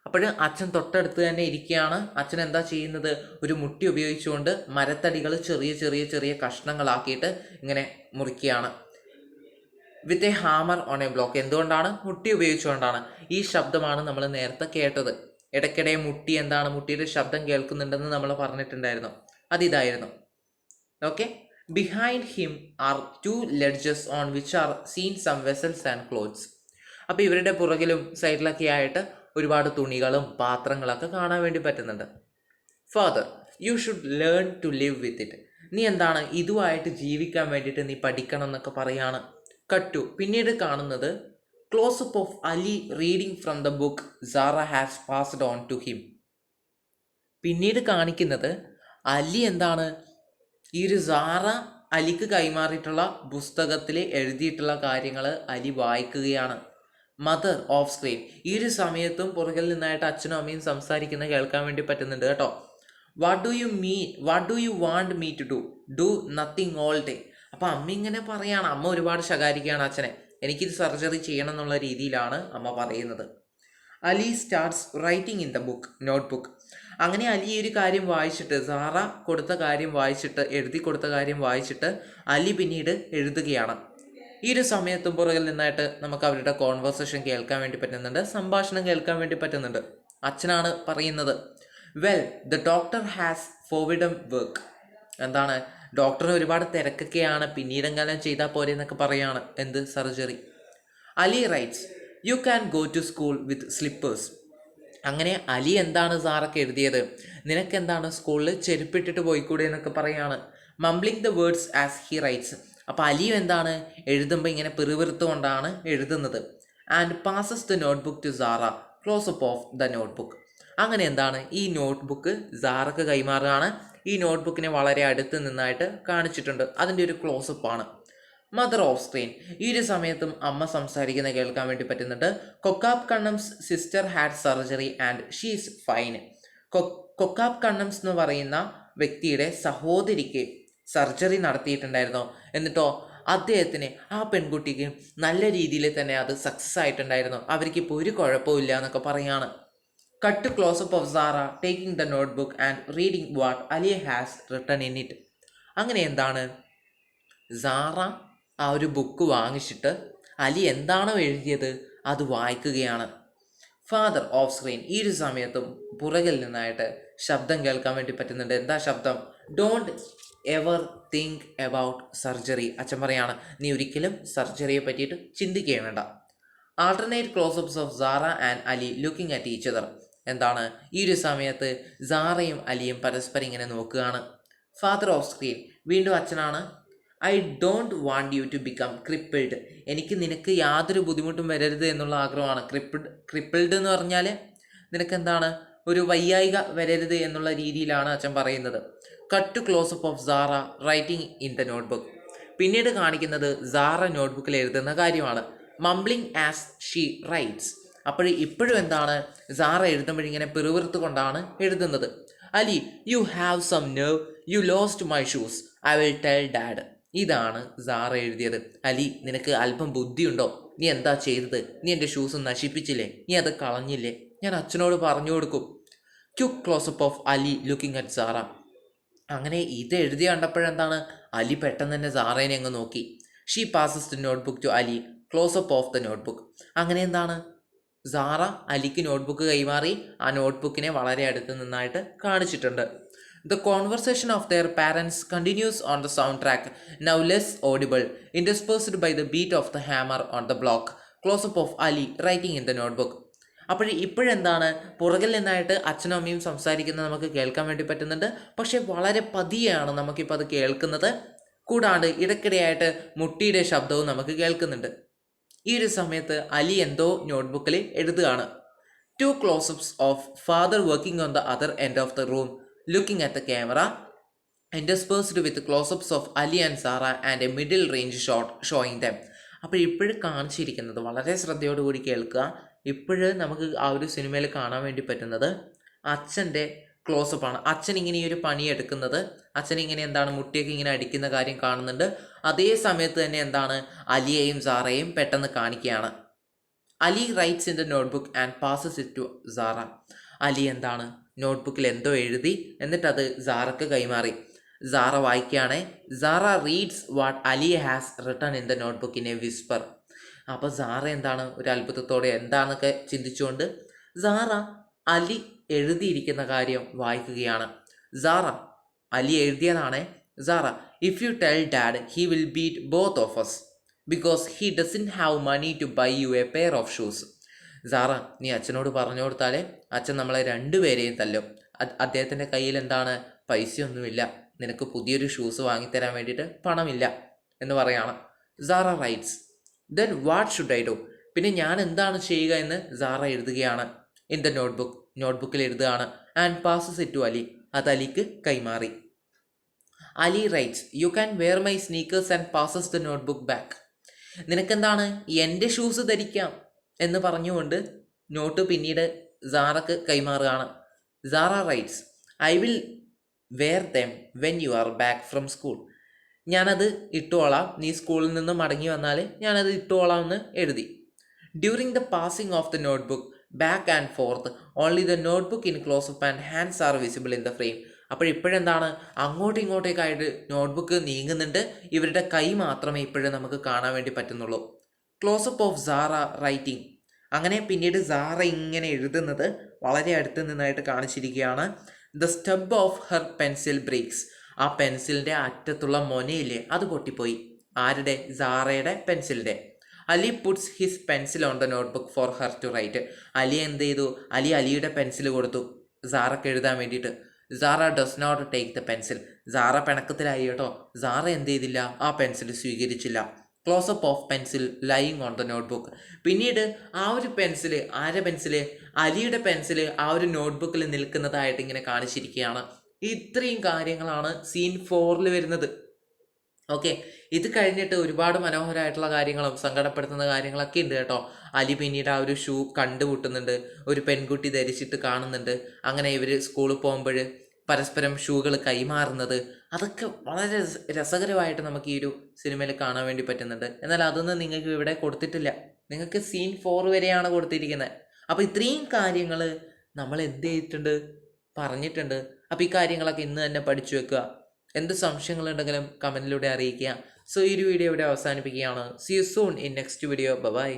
അപ്പോൾ അച്ഛൻ തൊട്ടടുത്ത് തന്നെ ഇരിക്കുകയാണ്. അച്ഛൻ എന്താ ചെയ്യുന്നത്? ഒരു മുട്ടി ഉപയോഗിച്ചുകൊണ്ട് മരത്തടികൾ ചെറിയ ചെറിയ ചെറിയ കഷ്ണങ്ങളാക്കിയിട്ട് ഇങ്ങനെ മുറിക്കുകയാണ്. With a hammer on a block. എന്തുകൊണ്ടാണ്? മുട്ടി ഉപയോഗിച്ചുകൊണ്ടാണ്. ഈ ശബ്ദമാണ് നമ്മൾ നേരത്തെ കേട്ടത്. ഇടയ്ക്കിടെ മുട്ടിയുടെ ശബ്ദം കേൾക്കുന്നുണ്ടെന്ന് നമ്മൾ പറഞ്ഞിട്ടുണ്ടായിരുന്നു. അതിതായിരുന്നു. Okay. Behind him are 2 ledges on which are seen some vessels and clothes. അപ്പോൾ ഇവരുടെ പുറകിലും സൈഡിലൊക്കെ ആയിട്ട് ഒരുപാട് തുണികളും പാത്രങ്ങളൊക്കെ കാണാൻ വേണ്ടി പറ്റുന്നുണ്ട്. Father, you should learn to live with it. നീ എന്താണ് ഇതുമായിട്ട് ജീവിക്കാൻ വേണ്ടിയിട്ട് നീ പഠിക്കണം എന്നൊക്കെ പറയാണ്. കട്ടു. പിന്നീട് കാണുന്നത് close up of Ali reading from the book Sara has passed on to him. പിന്നീട് കാണിക്കുന്നത് അലി എന്താണ് ഈ ഒരു സാറ അലിക്ക് കൈമാറിയിട്ടുള്ള പുസ്തകത്തിൽ എഴുതിയിട്ടുള്ള കാര്യങ്ങൾ അലി വായിക്കുകയാണ്. Mother off screen. ഈ ഒരു സമയത്തും പുറകിൽ നിന്നായിട്ട് അച്ഛനും അമ്മയും സംസാരിക്കുന്ന കേൾക്കാൻ വേണ്ടി പറ്റുന്നുണ്ട് കേട്ടോ. What do you want me to do nothing all day. അപ്പം അമ്മ ഇങ്ങനെ പറയാണ്. അമ്മ ഒരുപാട് ശകാരിക്കുകയാണ് അച്ഛനെ. എനിക്കിത് സർജറി ചെയ്യണം എന്നുള്ള രീതിയിലാണ് അമ്മ പറയുന്നത്. Ali starts writing in the book notebook. അങ്ങനെ അലി ഈ ഒരു കാര്യം വായിച്ചിട്ട്, സാറ കൊടുത്ത കാര്യം വായിച്ചിട്ട്, എഴുതി കൊടുത്ത കാര്യം വായിച്ചിട്ട് അലി പിന്നീട് എഴുതുകയാണ്. ഈ ഒരു സമയത്തും പുറകിൽ നിന്നായിട്ട് നമുക്ക് അവരുടെ കോൺവെർസേഷൻ കേൾക്കാൻ വേണ്ടി പറ്റുന്നുണ്ട്, സംഭാഷണം കേൾക്കാൻ വേണ്ടി പറ്റുന്നുണ്ട്. അച്ഛനാണ് പറയുന്നത്, well the doctor has forbidden work. എന്താണ്, ഡോക്ടറിന് ഒരുപാട് തിരക്കൊക്കെയാണ്, പിന്നീടെങ്കിലും ചെയ്താൽ പോരെ എന്നൊക്കെ പറയാണ്. എന്ത് surgery. Ali writes, you can go to school with slippers. അങ്ങനെ അലി എന്താണ് സാറൊക്കെ എഴുതിയത്, നിനക്കെന്താണ് സ്കൂളിൽ ചെരുപ്പിട്ടിട്ട് പോയിക്കൂടെ എന്നൊക്കെ പറയാണ്. Mumbling the words as he writes. അപ്പോൾ അലിയും എന്താണ് എഴുതുമ്പോൾ ഇങ്ങനെ പിറുപിറുത്തുകൊണ്ടാണ് എഴുതുന്നത്. And passes the notebook to Sara, close up of the notebook. അങ്ങനെ എന്താണ് ഈ നോട്ട്ബുക്ക് സാറക്ക് കൈമാറുകയാണ്. ഈ നോട്ട്ബുക്കിനെ വളരെ അടുത്ത് നിന്നായിട്ട് കാണിച്ചിട്ടുണ്ട്, അതിൻ്റെ ഒരു ക്ലോസപ്പ് ആണ്. Mother off screen. ഈ ഒരു സമയത്തും അമ്മ സംസാരിക്കുന്ന കേൾക്കാൻ വേണ്ടി പറ്റുന്നുണ്ട്. Kokab Khanum's sister had surgery and she is fine. Kokab Khanum's എന്ന് പറയുന്ന വ്യക്തിയുടെ സഹോദരിക്ക് സർജറി നടത്തിയിട്ടുണ്ടായിരുന്നു. എന്നിട്ടോ അദ്ദേഹത്തിന്, ആ പെൺകുട്ടിക്ക് നല്ല രീതിയിൽ തന്നെ അത് സക്സസ് ആയിട്ടുണ്ടായിരുന്നു, അവർക്കിപ്പോൾ ഒരു കുഴപ്പമില്ല എന്നൊക്കെ പറയാണ്. Cut close up of Sara taking the notebook and reading what Ali has written in it. അങ്ങനെ എന്താണ് സാറ ആ ഒരു ബുക്ക് വാങ്ങിച്ചിട്ട് അലി എന്താണോ എഴുതിയത് അത് വായിക്കുകയാണ്. Father off screen. ഈ ഒരു സമയത്തും പുറകിൽ നിന്നായിട്ട് ശബ്ദം കേൾക്കാൻ വേണ്ടി പറ്റുന്നുണ്ട്. എന്താ ശബ്ദം? Don't ever think about surgery. അച്ഛൻ പറയാണ്, നീ ഒരിക്കലും സർജറിയെ പറ്റിയിട്ട് ചിന്തിക്കുകയും വേണ്ട. Alternate close-ups of Sara and Ali looking at each other. എന്താണ് ഈ ഒരു സമയത്ത് സാറയും അലിയും പരസ്പരം ഇങ്ങനെ നോക്കുകയാണ്. Father off screen. വീണ്ടും അച്ഛനാണ്, I don't want you to become crippled. എനിക്ക് നിനക്ക് യാതൊരു ബുദ്ധിമുട്ടും വരരുത് എന്നുള്ള ആഗ്രഹമാണ്. ക്രിപ്പിൾഡ് എന്ന് പറഞ്ഞാൽ നിനക്ക് എന്താണ്, ഒരു വയ്യായിക വരരുത് എന്നുള്ള രീതിയിലാണ് അച്ഛൻ പറയുന്നത്. Cut close up of Sara writing in the notebook. പിന്നീട് കാണിക്കുന്നത് സാറ നോട്ട്ബുക്കിൽ എഴുതുന്ന കാര്യമാണ്. Mumbling as she writes. ഇപ്പോഴും എന്താണ് സാറ എഴുതുമ്പോഴിങ്ങനെ പിറുവിറുത്ത് കൊണ്ടാണ് എഴുതുന്നത്. Ali, you have some nerve, you lost my shoes, I will tell dad. ഇതാണ് സാറ എഴുതിയത്. അലി, നിനക്ക് അല്പം ബുദ്ധിയുണ്ടോ? നീ എന്താ ചെയ്തത്? നീ എൻ്റെ ഷൂസ് നശിപ്പിച്ചില്ലേ? നീ അത് കളഞ്ഞില്ലേ? ഞാൻ അച്ഛനോട് പറഞ്ഞു കൊടുക്കും. Quick close up of Ali looking at Sara. അങ്ങനെ ഇത് എഴുതി കണ്ടപ്പോഴെന്താണ് അലി പെട്ടെന്ന് തന്നെ സാറേനെ അങ്ങ് നോക്കി. She passes the notebook to Ali, close up of the notebook. അങ്ങനെ എന്താണ് സാറ അലിക്ക് നോട്ട്ബുക്ക് കൈമാറി ആ നോട്ട്ബുക്കിനെ വളരെ അടുത്ത് നിന്നായിട്ട് കാണിച്ചിട്ടുണ്ട്. The conversation of their parents continues on the soundtrack, now less audible, interspersed by the beat of the hammer on the block. Close-up of Ali writing in the notebook. ഇപ്പോഴെന്താണ് പുറകിൽ നിന്നായിട്ട് അച്ഛനും അമ്മയും സംസാരിക്കുന്നത് നമുക്ക് കേൾക്കാൻ വേണ്ടി പറ്റുന്നുണ്ട്. പക്ഷെ വളരെ പതിയാണ് നമുക്കിപ്പോൾ അത് കേൾക്കുന്നത്. കൂടാണ്ട് ഇടയ്ക്കിടെയായിട്ട് മുട്ടിയുടെ ശബ്ദവും നമുക്ക് കേൾക്കുന്നുണ്ട്. ഈ ഒരു സമയത്ത് അലി എന്തോ നോട്ട്ബുക്കിൽ എഴുതുകയാണ്. 2 close-ups of father working on the other end of the room, looking at the camera, interspersed with close-ups of Ali and Sarah and a middle range shot showing them. ഇപ്പോഴും കാണിച്ചിരിക്കുന്നത് വളരെ ശ്രദ്ധയോടുകൂടി കേൾക്കുക. ഇപ്പോഴും നമുക്ക് ആ ഒരു സിനിമയിൽ കാണാൻ വേണ്ടി പറ്റുന്നത് അച്ഛൻ്റെ ക്ലോസപ്പാണ്. അച്ഛൻ ഇങ്ങനെ ഈ ഒരു പണി എടുക്കുന്നത്, അച്ഛൻ ഇങ്ങനെ എന്താണ് മുട്ടിയൊക്കെ ഇങ്ങനെ അടിക്കുന്ന കാര്യം കാണുന്നുണ്ട്. അതേ സമയത്ത് തന്നെ എന്താണ് അലിയെയും സാറയും പെട്ടെന്ന് കാണിക്കുകയാണ്. Ali writes in the notebook and passes it to Sara. Ali എന്താണ് നോട്ട്ബുക്കിൽ എന്തോ എഴുതി, എന്നിട്ടത് സാറക്ക് കൈമാറി. സാറ വായിക്കുകയാണ്. Sara reads what Ali has written in the notebook in a whisper. അപ്പോൾ സാറ എന്താണ് ഒരു അത്ഭുതത്തോടെ എന്താണെന്നൊക്കെ ചിന്തിച്ചുകൊണ്ട് സാറ അലി എഴുതിയിരിക്കുന്ന കാര്യം വായിക്കുകയാണ്. സാറ അലി എഴുതിയതാണ്. Sara, if you tell dad he will beat both of us because he doesn't have money to buy you a pair of shoes. Sara, നീ അച്ഛനോട് പറഞ്ഞു കൊടുത്താലേ അച്ഛൻ നമ്മളെ രണ്ടുപേരെയും തല്ലും. അദ്ദേഹത്തിൻ്റെ കയ്യിൽ എന്താണ് പൈസയൊന്നുമില്ല, നിനക്ക് പുതിയൊരു ഷൂസ് വാങ്ങിത്തരാൻ വേണ്ടിയിട്ട് പണമില്ല എന്ന് പറയാണ്. Sara writes, then what should I do? പിന്നെ ഞാൻ എന്താണ് ചെയ്യുക എന്ന് സാറ എഴുതുകയാണ്. ഇൻ ദ നോട്ട്ബുക്ക്, നോട്ട്ബുക്കിൽ എഴുതുകയാണ്. And passes it to Ali, അത് അലിക്ക് കൈമാറി. Ali writes, you can wear my sneakers and passes the notebook back. നിനക്കെന്താണ് എൻ്റെ ഷൂസ് ധരിക്കാം എന്ന് പറഞ്ഞുകൊണ്ട് നോട്ട് പിന്നീട് സാറക്ക് കൈമാറുകയാണ്. Sara writes, I will wear them when you are back from school. ഞാനത് ഇട്ടുകൊള്ളാം, നീ സ്കൂളിൽ നിന്ന് മടങ്ങി വന്നാൽ ഞാനത് ഇട്ടുകൊള്ളാം എന്ന് എഴുതി. During the passing of the notebook back and fourth only the notebook in close up and hands R visible in the frame. അപ്പോൾ ഇപ്പോഴെന്താണ്, അങ്ങോട്ടും ഇങ്ങോട്ടേക്കായിട്ട് നോട്ട്ബുക്ക് നീങ്ങുന്നുണ്ട്, ഇവരുടെ കൈ മാത്രമേ ഇപ്പോഴും നമുക്ക് കാണാൻ വേണ്ടി പറ്റുന്നുള്ളൂ. Close up of Sara writing. അങ്ങനെ പിന്നീട് സാറ ഇങ്ങനെ എഴുതുന്നത് വളരെ അടുത്ത് നിന്നായിട്ട് കാണിച്ചിരിക്കുകയാണ്. The stub of her pencil breaks. ആ പെൻസിലിൻ്റെ അറ്റത്തുള്ള മൊനയില്ലേ, അത് പൊട്ടിപ്പോയി. ആരുടെ? സാറയുടെ പെൻസിലിൻ്റെ. Ali puts his pencil on the notebook for her to write. Ali എന്ത് ചെയ്തു? അലിയുടെ പെൻസിൽ കൊടുത്തു സാറക്ക് എഴുതാൻ വേണ്ടിയിട്ട്. Sara does not take the pencil. Sara പിണക്കത്തിലായി കേട്ടോ. സാറ എന്ത് ചെയ്തില്ല? ആ പെൻസിൽ സ്വീകരിച്ചില്ല. Close up of pencil lying on the notebook. പിന്നീട് ആ ഒരു പെൻസിൽ, ആരുടെ പെൻസിൽ? അലിയുടെ പെൻസിൽ ആ ഒരു നോട്ട്ബുക്കിൽ നിൽക്കുന്നതായിട്ട് ഇങ്ങനെ കാണിച്ചിരിക്കുകയാണ്. ഇത്രയും കാര്യങ്ങളാണ് സീൻ 4 വരുന്നത്. ഓക്കെ, ഇത് കഴിഞ്ഞിട്ട് ഒരുപാട് മനോഹരമായിട്ടുള്ള കാര്യങ്ങളും സങ്കടപ്പെടുത്തുന്ന കാര്യങ്ങളൊക്കെ ഉണ്ട് കേട്ടോ. അലി പിന്നീട് ആ ഒരു ഷൂ കണ്ടുമുട്ടുന്നുണ്ട്, ഒരു പെൺകുട്ടി ധരിച്ചിട്ട് കാണുന്നുണ്ട്. അങ്ങനെ ഇവർ സ്കൂളിൽ പോകുമ്പോൾ പരസ്പരം ഷൂകൾ കൈമാറുന്നത്, അതൊക്കെ വളരെ രസകരമായിട്ട് നമുക്ക് ഈ ഒരു സിനിമയിൽ കാണാൻ വേണ്ടി പറ്റുന്നുണ്ട്. എന്നാൽ അതൊന്നും നിങ്ങൾക്ക് ഇവിടെ കൊടുത്തിട്ടില്ല, നിങ്ങൾക്ക് സീൻ 4 വരെയാണ് കൊടുത്തിരിക്കുന്നത്. അപ്പോൾ ഇത്രയും കാര്യങ്ങൾ നമ്മൾ എന്ത് ചെയ്തിട്ടുണ്ട്, പറഞ്ഞിട്ടുണ്ട്. അപ്പോൾ ഈ കാര്യങ്ങളൊക്കെ ഇന്ന് തന്നെ പഠിച്ചു വെക്കുക. എന്ത് സംശയങ്ങളുണ്ടെങ്കിലും കമൻറ്റിലൂടെ അറിയിക്കുക. സോ ഈ ഒരു വീഡിയോ ഇവിടെ അവസാനിപ്പിക്കുകയാണ്. See you soon in next video. By.